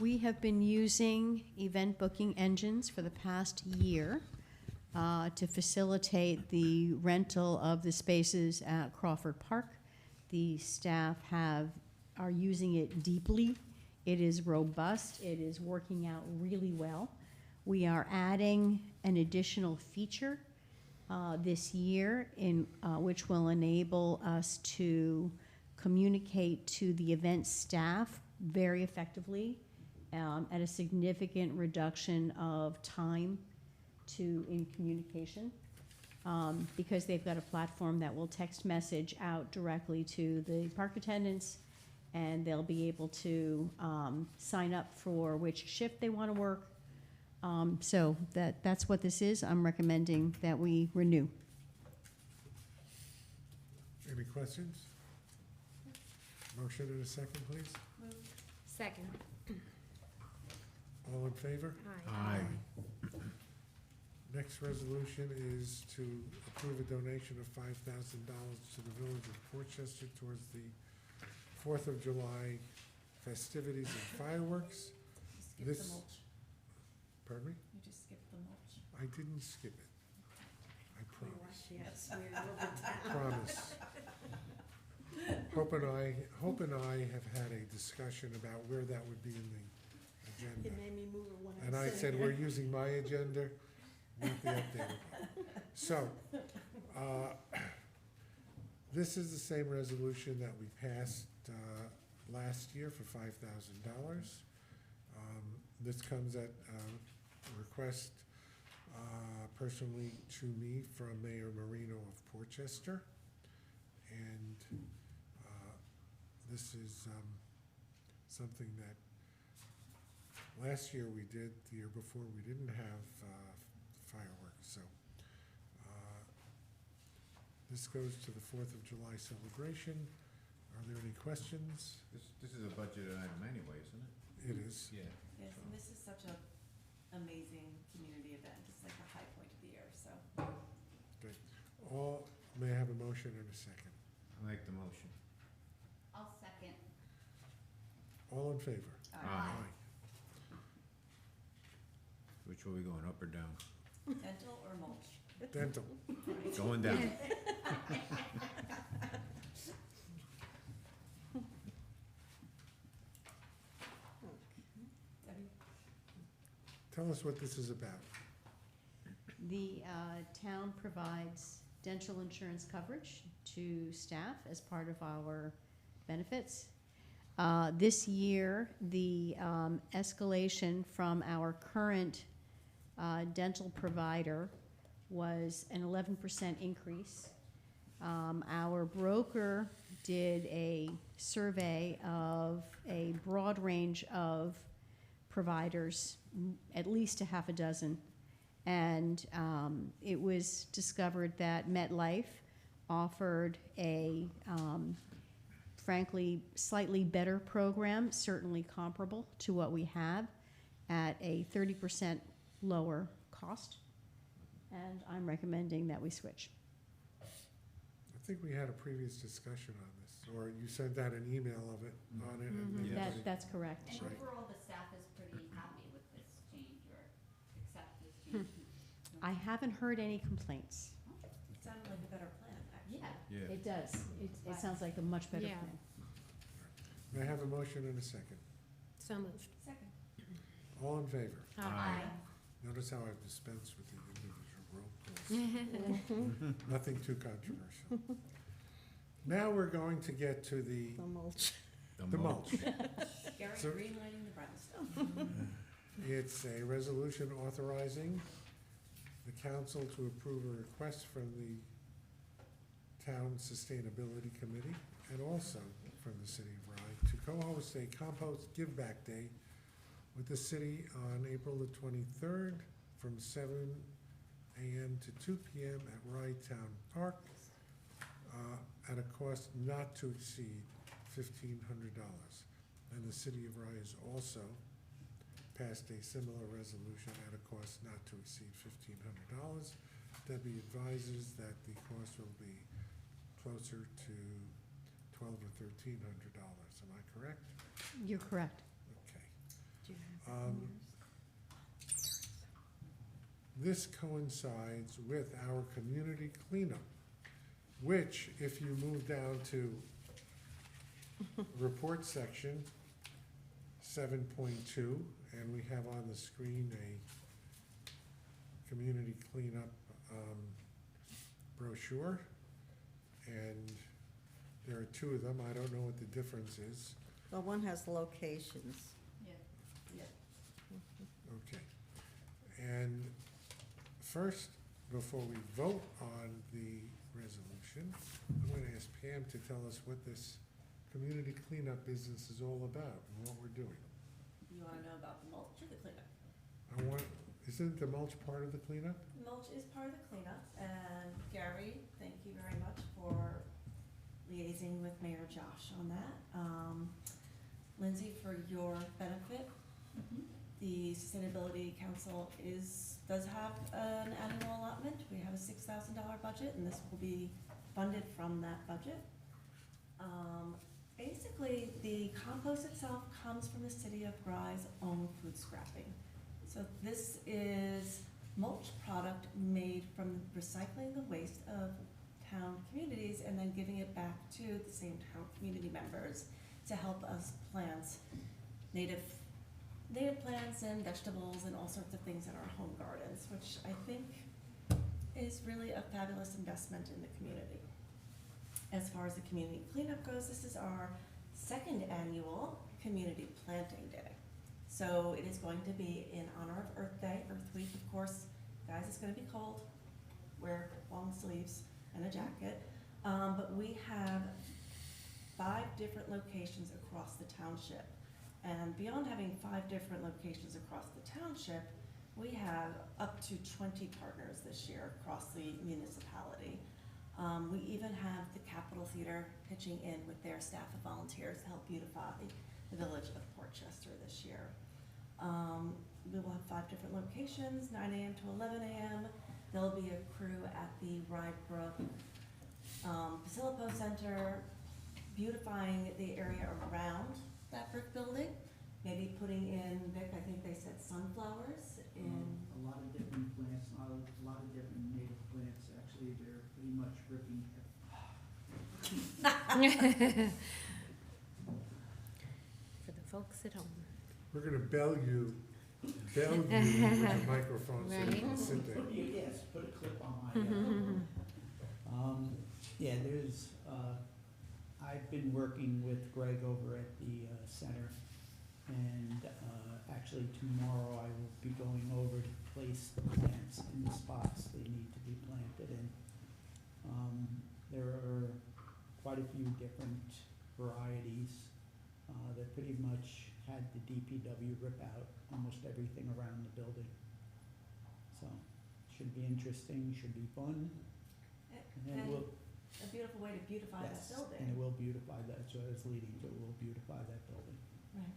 We have been using event booking engines for the past year to facilitate the rental of the spaces at Crawford Park. The staff are using it deeply. It is robust. It is working out really well. We are adding an additional feature this year in which will enable us to communicate to the event staff very effectively at a significant reduction of time in communication, because they've got a platform that will text message out directly to the park attendants, and they'll be able to sign up for which shift they want to work. So that's what this is. I'm recommending that we renew. Any questions? Motion in a second, please. Second. All in favor? Aye. Next resolution is to approve a donation of $5,000 to the village of Portchester towards the 4th of July festivities and fireworks. You skipped This- the mulch. Pardon me? You just skipped the mulch. I didn't skip it. I promise. Yes, we will be down. Promise. Hope and I have had a discussion about where that would be in the agenda. It made me move it when I And I said, we're using my agenda, not the updated one. So, this is the same resolution that we passed last year for $5,000. This comes at a request personally to me from Mayor Marino of Portchester. And this is something that last year we did, the year before we didn't have fireworks. So this goes to the 4th of July celebration. Are there any questions? This is a budgeted item anyway, isn't it? It is. Yeah. Yes, and this is such a amazing community event. It's like the high point of the year, so. May I have a motion and a second? I'll make the motion. I'll second. All in favor? Aye. Which way are we going, up or down? Dental or mulch? Dental. Going down. Debbie? Tell us what this is about. The town provides dental insurance coverage to staff as part of our benefits. This year, the escalation from our current dental provider was an 11% increase. Our broker did a survey of a broad range of providers, at least a half a dozen, and it was discovered that MetLife offered a frankly slightly better program, certainly comparable to what we have, at a 30% lower cost, and I'm recommending that we switch. I think we had a previous discussion on this, or you sent out an email of it, on it. and Mhm, everybody- that's correct. And Right. overall, the staff is pretty happy with this change or accept this change. I haven't heard any complaints. It sounded like a better plan, actually. Yeah. Yeah. It does. It sounds like a much better Yeah. plan. May I have a motion and a second? So moved. Second. All in favor? Aye. Notice how I've dispensed with the individual roll calls. Nothing too controversial. Now we're going to get to the mulch. mulch. Gary So- greenlighting the brownstone. It's a resolution authorizing the council to approve a request from the Town Sustainability Committee and also from the City of Rye to co-host a compost give-back day with the city on April the 23rd from 7 a.m. to 2 p.m. at Rye Town Park at a cost not to exceed $1,500. And the City of Rye has also passed a similar resolution at a cost not to exceed $1,500. Debbie advises that the cost will be closer to $1,200 or $1,300. Am I correct? You're correct. Okay. This coincides with our community cleanup, which, if you move down to report section 7.2, and we have on the screen a community cleanup brochure, and there are two of them. I don't know what the difference is. Well, one has locations. Okay. And first, before we vote on the resolution, I'm going to ask Pam to tell us what this community cleanup business is all about and what we're doing. You wanna know about the mulch or the cleanup? Isn't the mulch part of the cleanup? Mulch is part of the cleanup, and Gary, thank you very much for liaising with Mayor Josh on that. Lindsay, for your benefit, the Sustainability Council does have an annual allotment. We have a $6,000 budget, and this will be funded from that budget. Basically, the compost itself comes from the City of Rye's own food scrapping. So this is mulch product made from recycling the waste of town communities and then giving it back to the same town community members to help us plant native plants and vegetables and all sorts of things in our home gardens, which I think is really a fabulous investment in the community. As far as the community cleanup goes, this is our second annual community planting day. So it is going to be in honor of Earth Day, Earth Week, of course. Guys, it's gonna be cold. Wear long sleeves and a jacket. But we have 5 different locations across the township. And beyond having 5 different locations across the township, we have up to 20 partners this year across the municipality. We even have the Capitol Theater pitching in with their staff of volunteers to help beautify the village of Portchester this year. We will have 5 different locations, 9 a.m. to 11 a.m. There'll be a crew at the Rybrook Basilico Center, beautifying the area around that brick building, maybe putting in, Vic, I think they said sunflowers in. A lot of different plants, a lot of different native plants. Actually, they're pretty much ripping. For the folks at home. We're gonna bell you with the microphone so you can sit there. Yes, put a clip on my. Yeah, I've been working with Greg over at the center, and actually tomorrow I will be going over to place the plants in the spots they need to be planted in. There are quite a few different varieties that pretty much had the DPW rip out almost everything around the building. So, should be interesting, should be fun. And it will, a beautiful way to beautify that yes, building. and it will beautify that, that's what it's leading to, it will beautify that building. Right.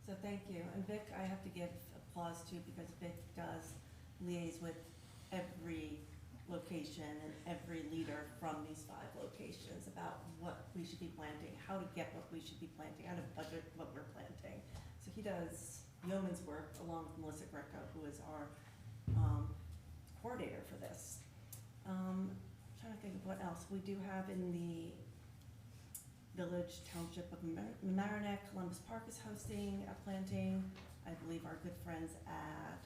So thank you. And Vic, I have to give applause to, because Vic does liaise with every location and every leader from these 5 locations about what we should be planting, how to get what we should be planting, how to budget what we're planting. So he does yeoman's work along with Melissa Greco, who is our coordinator for this. Trying to think of what else. We do have in the Village Township of Mamaroneck, Columbus Park is hosting a planting. I believe our good friends at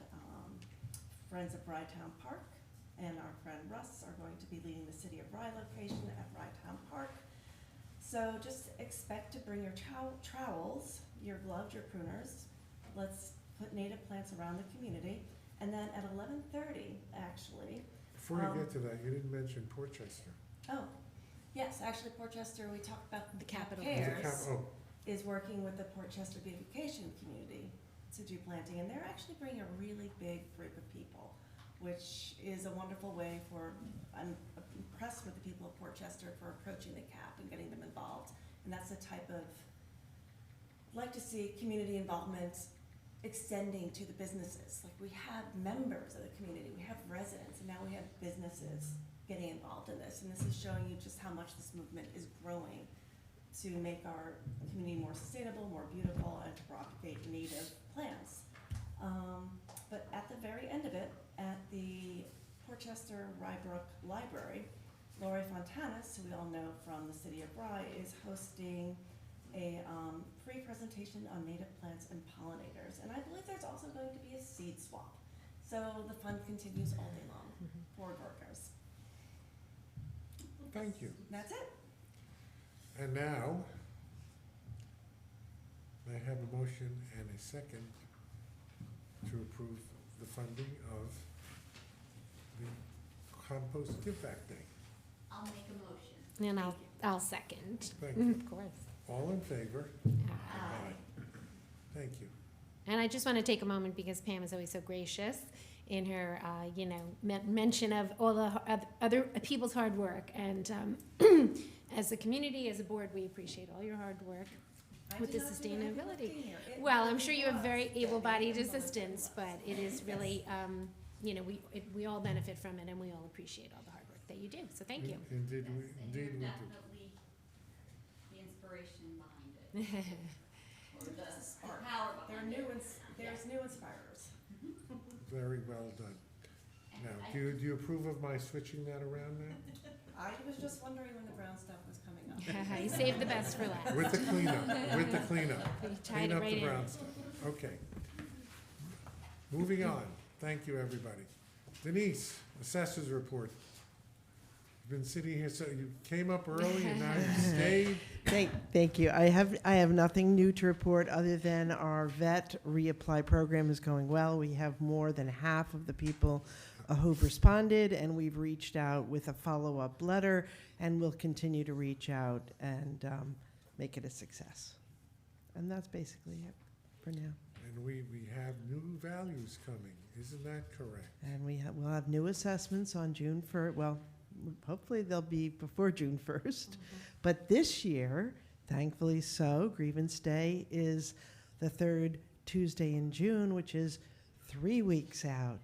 Friends of Rytown Park and our friend Russ are going to be leading the City of Rye location at Rytown Park. So just expect to bring your trowels, your gloves, your pruners. Let's put native plants around the community. And then at 11:30, actually. Before you get to that, you didn't mention Portchester. Oh, yes, actually Portchester, we talked about the Capital Cares Oh, is working with the Portchester beautification community to do planting, and they're actually bringing a really big group of people, which is a wonderful way for, I'm impressed with the people of Portchester for approaching the CAP and getting them involved. And that's the type of, like to see community involvement extending to the businesses. Like we have members of the community, we have residents, and now we have businesses getting involved in this. And this is showing you just how much this movement is growing to make our community more sustainable, more beautiful, and to propagate native plants. But at the very end of it, at the Portchester Rybrook Library, Lori Fontanis, who we all know from the City of Rye, is hosting a free presentation on native plants and pollinators. And I believe there's also going to be a seed swap. So the fun continues all day long for workers. thank you. That's it. And now, I have a motion and a second to approve the funding of the compost give back day. I'll make a motion. And I'll second. Thank you. Of course. All in favor? Aye. Thank you. And I just want to take a moment because Pam is always so gracious in her, mention of all the other people's hard work. And as a community, as a board, we appreciate all your hard work with the sustainability. Well, I'm sure you have very able-bodied assistants, but it is really, we all benefit from it, and we all appreciate all the hard work that you do. So thank you. Indeed, Yes, we and do. you're definitely the inspiration behind it. Or the power behind it. There's new inspirers. Very well done. Now, do you approve of my switching that around now? I was just wondering when the brown stuff was coming up. You saved the best for last. With the cleanup, with the cleanup. You tied Clean it up right the in. brown stuff. Okay. Moving on. Thank you, everybody. Denise, assessors report. You've been sitting here, so you came up early and now you stayed. Thank you. I have nothing new to report other than our vet reapply program is going well. We have more than half of the people who've responded, and we've reached out with a follow-up letter, and we'll continue to reach out and make it a success. And that's basically it for now. And we have new values coming, isn't that correct? And we'll have new assessments on June 1st. Well, hopefully they'll be before June 1st. But this year, thankfully so, Grievance Day is the 3rd Tuesday in June, which is 3 weeks out.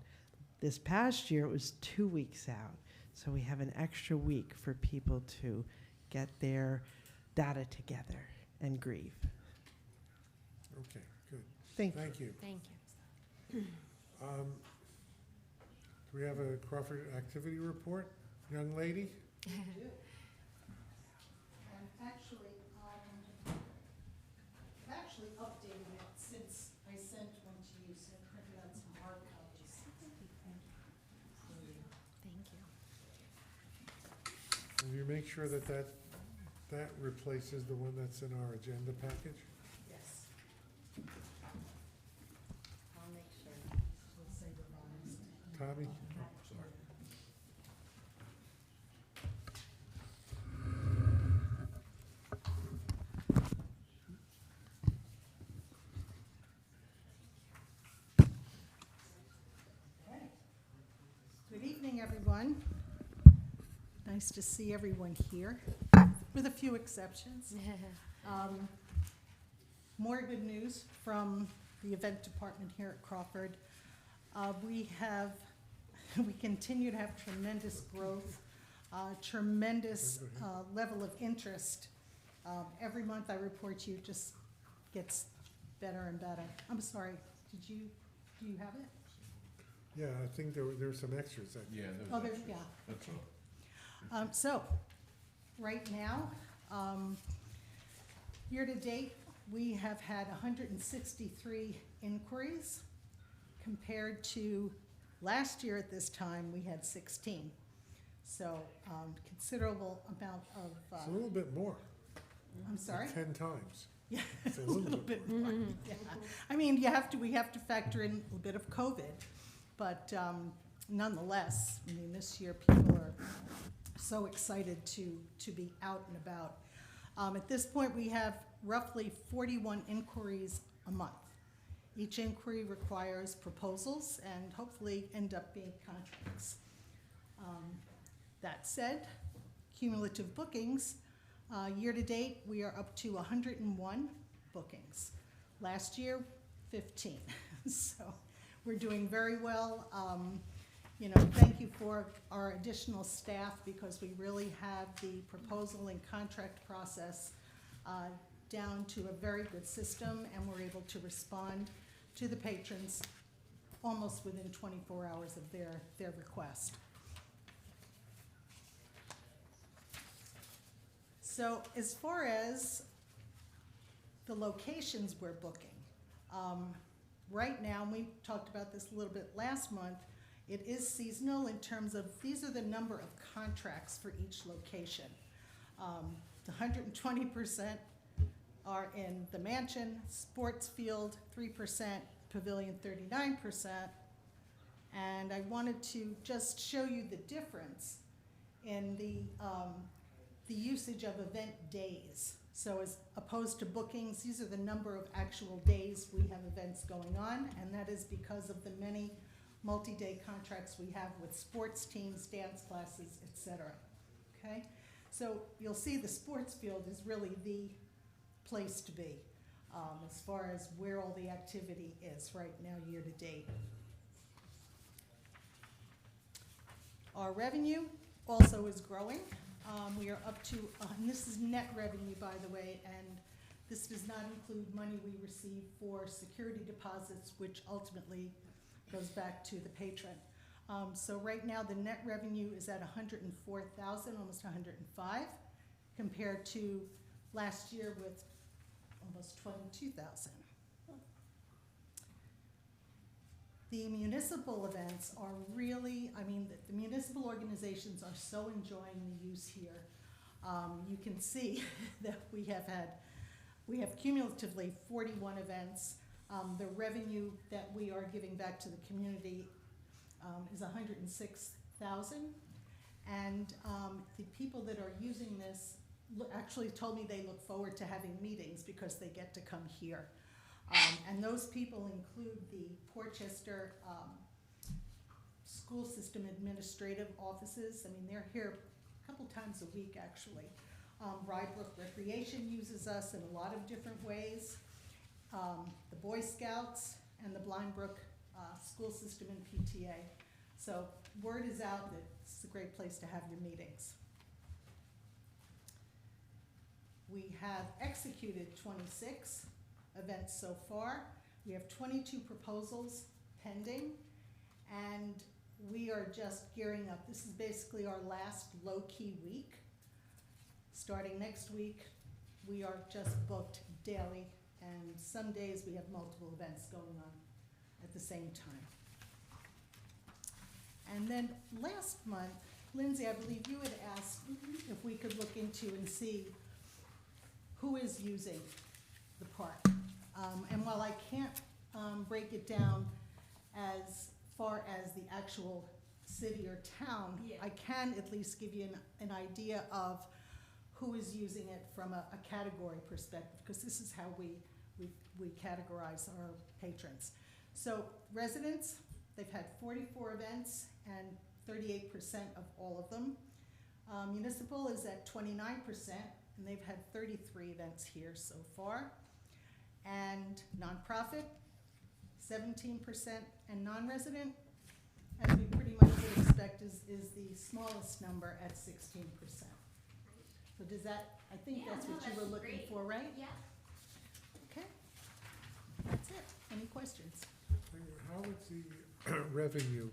This past year, it was 2 weeks out. So we have an extra week for people to get their data together and grieve. Okay, good. Thank you. Thank you. Thank you. Do we have a Crawford activity report, young lady? I've actually updated it since I sent one to you, so I printed out some hard copies. Thank you. Will you make sure that replaces the one that's in our agenda package? Yes. I'll make sure. We'll say revised. Tommy? Good evening, everyone. Nice to see everyone here, with a few exceptions. More good news from the event department here at Crawford. We have we continue to have tremendous growth, tremendous level of interest. Every month I report to you, it just gets better and better. I'm sorry, do you have it? Yeah, I think there's some extras. Yeah, Oh, there's, yeah. That's Okay. all. So, right now, year-to-date, we have had 163 inquiries, compared to last year at this time, we had 16. So, considerable amount of, It's a little bit more. I'm sorry? 10 times. Yeah, It's a little bit more, yeah. I mean, we have to factor in a little bit of COVID, but nonetheless, I mean, this year people are so excited to be out and about. At this point, we have roughly 41 inquiries a month. Each inquiry requires proposals and hopefully end up being contracts. That said, cumulative bookings, year-to-date, we are up to 101 bookings. Last year, 15. So we're doing very well. You know, thank you for our additional staff, because we really have the proposal and contract process down to a very good system, and we're able to respond to the patrons almost within 24 hours of their request. So as far as the locations we're booking, right now, and we talked about this a little bit last month, it is seasonal in terms of, these are the number of contracts for each location. 120% are in the Mansion, Sports Field 3%, Pavilion 39%. And I wanted to just show you the difference in the usage of event days. So as opposed to bookings, these are the number of actual days we have events going on, and that is because of the many multi-day contracts we have with sports teams, dance classes, etc. Okay? So you'll see the sports field is really the place to be as far as where all the activity is right now, year to date. Our revenue also is growing. We are up to, and this is net revenue, by the way, and this does not include money we receive for security deposits, which ultimately goes back to the patron. So right now, the net revenue is at 104,000, almost 105, compared to last year with almost 22,000. The municipal events are really, I mean, the municipal organizations are so enjoying the use here. You can see that we have cumulatively 41 events. The revenue that we are giving back to the community is 106,000. And the people that are using this actually told me they look forward to having meetings because they get to come here. And those people include the Portchester school system administrative offices. I mean, they're here a couple times a week, actually. Rybrook Recreation uses us in a lot of different ways. The Boy Scouts and the Blindbrook school system and PTA. So word is out that it's a great place to have your meetings. We have executed 26 events so far. We have 22 proposals pending, and we are just gearing up. This is basically our last low-key week. Starting next week, we are just booked daily, and some days we have multiple events going on at the same time. And then last month, Lindsay, I believe you had asked if we could look into and see who is using the park. And while I can't break it down as far as the actual city or town, Yeah. I can at least give you an idea of who is using it from a category perspective, because this is how we categorize our patrons. So residents, they've had 44 events and 38% of all of them. Municipal is at 29%, and they've had 33 events here so far. And nonprofit, 17%, and non-resident, as we pretty much would expect, is the smallest number at 16%. So does that, I think Yeah, that's no, what you were that's looking great. for, right? Yeah. Okay. That's it. Any questions? How is the revenue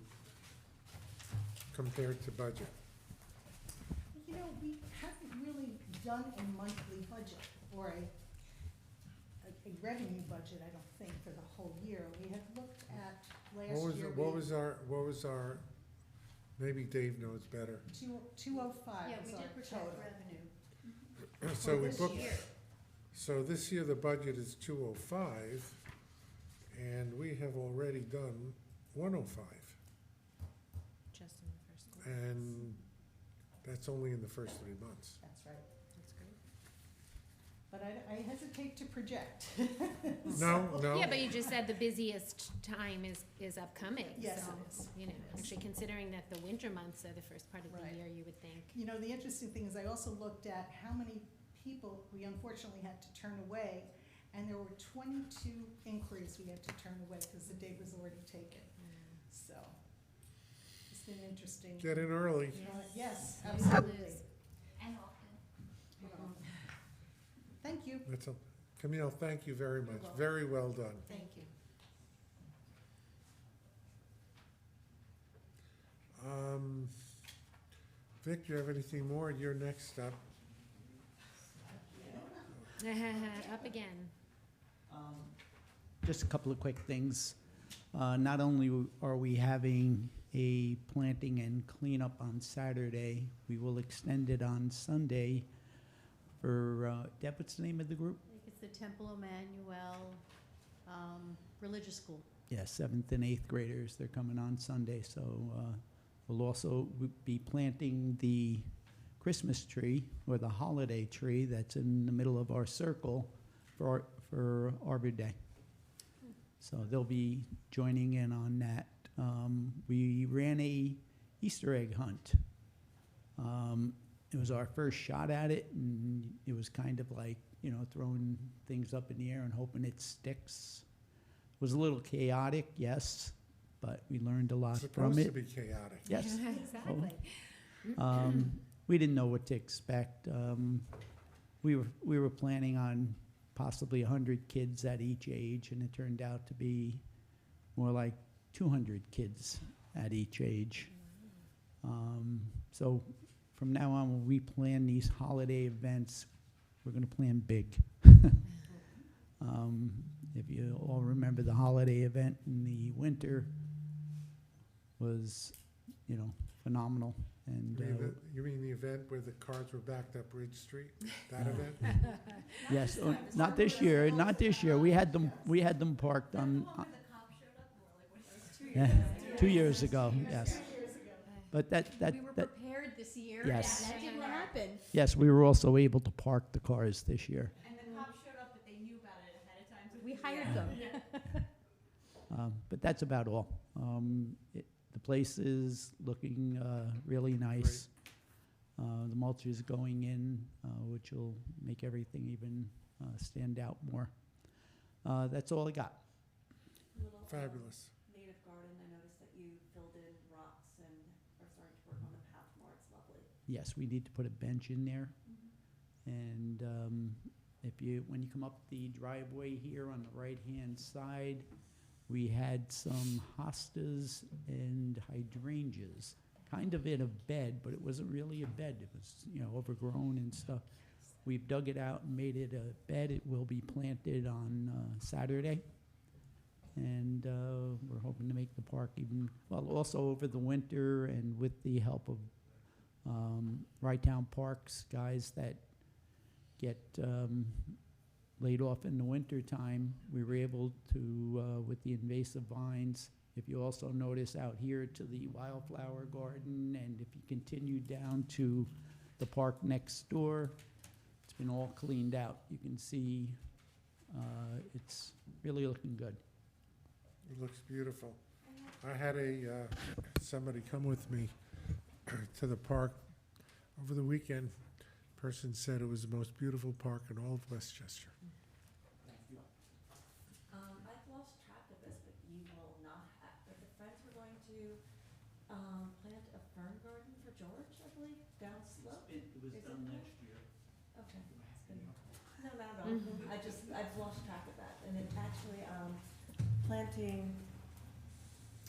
compared to budget? You know, we haven't really done a monthly budget or a revenue budget, I don't think, for the whole year. We had looked at last year. What was our, maybe Dave knows better. 205 Yeah, is we our did project total. revenue. So we this booked, year. so this year the budget is 205, and we have already done 105. Just in the first quarter. And that's only in the first 3 months. That's right. That's great. But I hesitate to project. No, no. Yeah, but you just said the busiest time is upcoming. Yes, so, it is. You know, It is. actually considering that the winter months are the first part of the Right. year, you would think. You know, the interesting thing is I also looked at how many people we unfortunately had to turn away, and there were 22 inquiries we had to turn away because the date was already taken. So it's been interesting. Get in early. Yes, Yeah. absolutely. And often. Thank you. That's a, Camille, thank you very much. welcome. Very well done. Thank you. Vic, do you have anything more? You're next up. Up again. Just a couple of quick things. Not only are we having a planting and cleanup on Saturday, we will extend it on Sunday for, Deb, what's the name of the group? I think it's the Temple Emmanuel Religious School. Yeah, 7th and 8th graders, they're coming on Sunday, so we'll also be planting the Christmas tree, or the holiday tree that's in the middle of our circle for Arbor Day. So they'll be joining in on that. We ran a Easter egg hunt. It was our first shot at it, and it was kind of like, you know, throwing things up in the air and hoping it sticks. It was a little chaotic, yes, but we learned a lot It's from supposed it. to be chaotic. Yes. Exactly. We didn't know what to expect. We were planning on possibly 100 kids at each age, and it turned out to be more like 200 kids at each age. So from now on, when we plan these holiday events, we're going to plan big. If you all remember, the holiday event in the winter was, you know, phenomenal. And You mean the event where the cars were backed up Ridge Street? That event? yes, not this year. Not this year. We had them parked on. Yeah, 2 years ago. Yes, but We were that prepared this year. Yes. And that didn't happen. yes, we were also able to park the cars this year. And the cops showed up, but they knew about it ahead of time. So We hired them. But that's about all. The place is looking really nice. The mulch is going in, which will make everything even stand out more. That's all I got. Little, Fabulous. native garden, I noticed that you filled in rocks and are starting to work on the path more, it's lovely. Yes, we need to put a bench in there. And when you come up the driveway here on the right-hand side, we had some hostas and hydrangeas, kind of in a bed, but it wasn't really a bed. It was, you know, overgrown and stuff. We've dug it out and made it a bed. It will be planted on Saturday. And we're hoping to make the park even, well, also over the winter, and with the help of Rye-Town Parks guys that get laid off in the winter time, we were able to, with the invasive vines, if you also notice out here to the wildflower garden, and if you continue down to the park next door, it's been all cleaned out. You can see it's really looking good. It looks beautiful. I had somebody come with me to the park over the weekend. Person said it was the most beautiful park in all of Westchester. I've lost track of this, but you will not have, if the Friends were going to I've lost track of that, and it actually, planting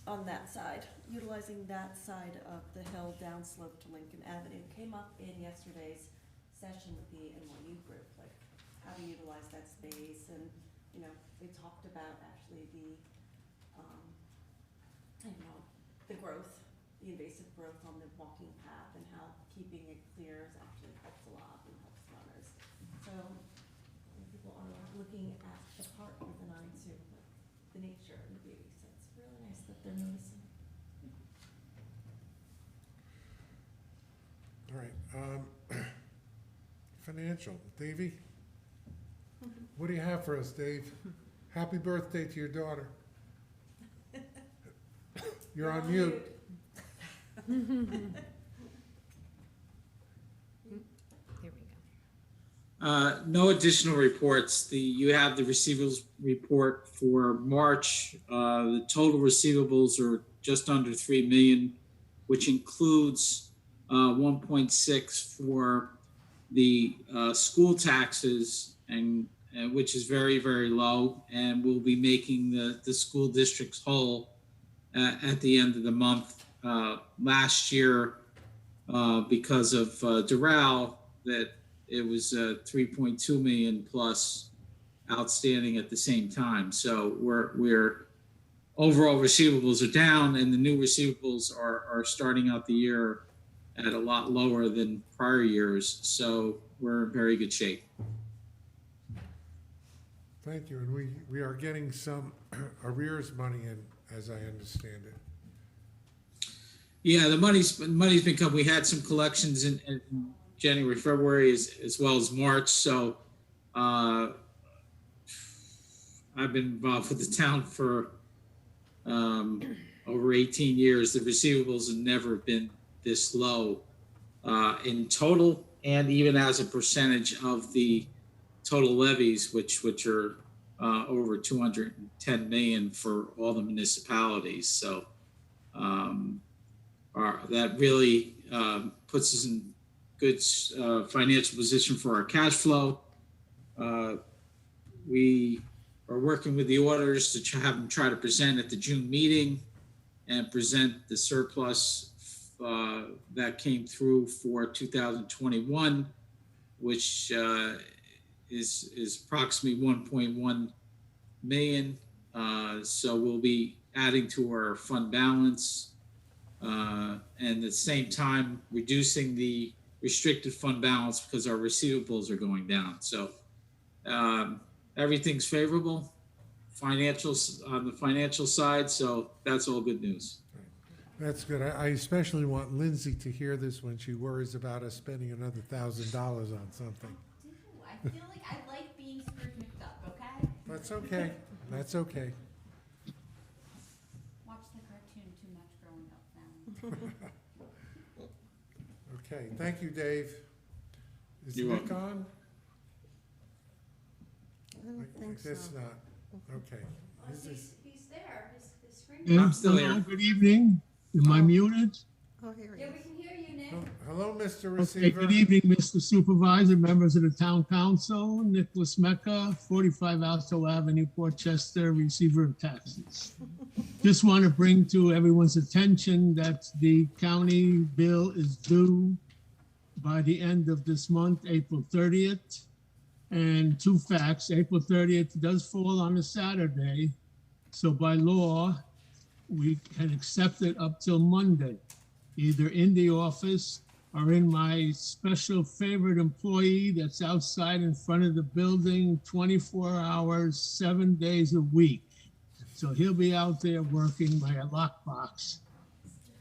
on that side, utilizing that side of the hill downslope to Lincoln Avenue came up in yesterday's session with the NYU group, like how to utilize that space, and, you know, they talked about actually the, the growth, the invasive growth on the walking path, and how keeping it clear is actually helps a lot and helps runners. So, when people are looking at the park with an eye to the nature and the beauty, so it's really nice that they're noticing. All right, financial, Davey? What do you have for us, Dave? Happy birthday to your daughter. You're on mute. Here we go. No additional reports. You have the receivables report for March. The total receivables are just under 3 million, which includes 1.6 for the school taxes, and which is very, very low, and we'll be making the school districts whole at the end of the month. Last year, because of Doral, that it was 3.2 million plus outstanding at the same time. So we're overall receivables are down, and the new receivables are starting out the year at a lot lower than prior years. So we're in very good shape. Thank you, and we are getting some arrears money in, as I understand it. Yeah, the money's been coming. We had some collections in January, February, as well as March. So I've been involved with the town for over 18 years. The receivables have never been this low in total, and even as a percentage of the total levies, which are over 210 million for all the municipalities. So that really puts us in good financial position for our cash flow. We are working with the auditors to have them try to present at the June meeting and present the surplus that came through for 2021, which is approximately 1.1 million. So we'll be adding to our fund balance, and at the same time reducing the restricted fund balance because our receivables are going down. So everything's favorable, financials on the financial side. So that's all good news. That's good. I especially want Lindsay to hear this when she worries about us spending another $1,000 on something. I feel like I like being Scrooge McDuck, okay? That's okay. That's okay. Watch the cartoon too much growing up now. Okay, thank you, Dave. Is You're Nick welcome. on? I don't think I guess so. not. Okay. Is this- He's there, his screen. Yeah, I'm still hello, here. Good evening. Am I muted? Oh, here he Yeah, is. we can hear you, Nick. Oh, hello, Mr. Okay, Receiver. good evening, Mr. Supervisor, members of the Town Council, Nicholas Mecca, 45 Alto Avenue, Portchester, Receiver of Taxes. Just want to bring to everyone's attention that the county bill is due by the end of this month, April 30th. And two facts, April 30th does fall on a Saturday, so by law, we can accept it up till Monday, either in the office or in my special favorite employee that's outside in front of the building 24 hours, 7 days a week. So he'll be out there working by a lockbox.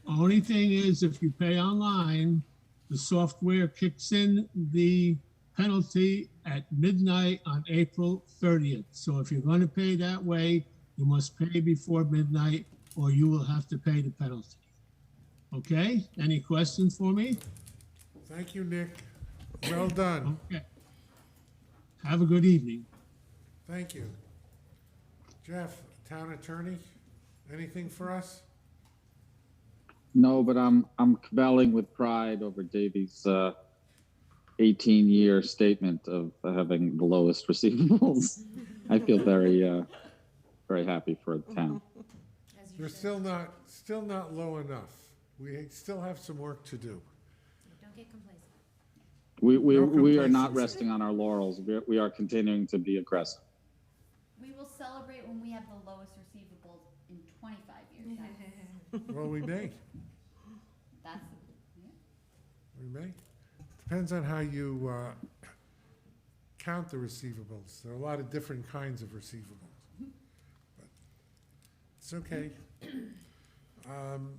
Only thing is, if you pay online, the software kicks in the penalty at midnight on April 30th. So if you're going to pay that way, you must pay before midnight or you will have to pay the penalty. Okay, any questions for me? Thank you, Nick. Well done. Okay. Have a good evening. Thank you. Jeff, Town Attorney, anything for us? No, but I'm caballing with pride over Davey's 18-year statement of having the lowest receivables. I feel very, very happy for the town. As you We're should. still not low enough. We still have some work to do. Don't get complacent. We are not complacency. resting on our laurels. We are continuing to be aggressive. We will celebrate when we have the lowest receivables in 25 years. Well, we may, That's, yeah. we may. Depends on how you count the receivables. There are a lot of different kinds of receivables. But it's okay.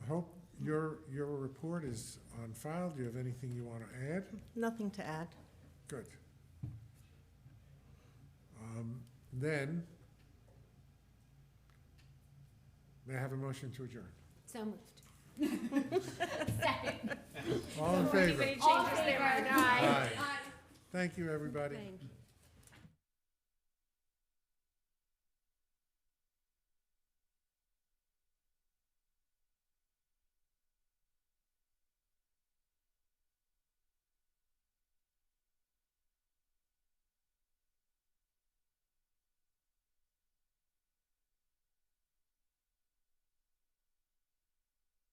Hope your report is on file. Do you have anything you want to add? Nothing to add. Good. Then, may I have a motion to adjourn? So moved. Second. All in favor? Anybody changes their mind? Aye. Aye. Thank you, everybody. Thank you.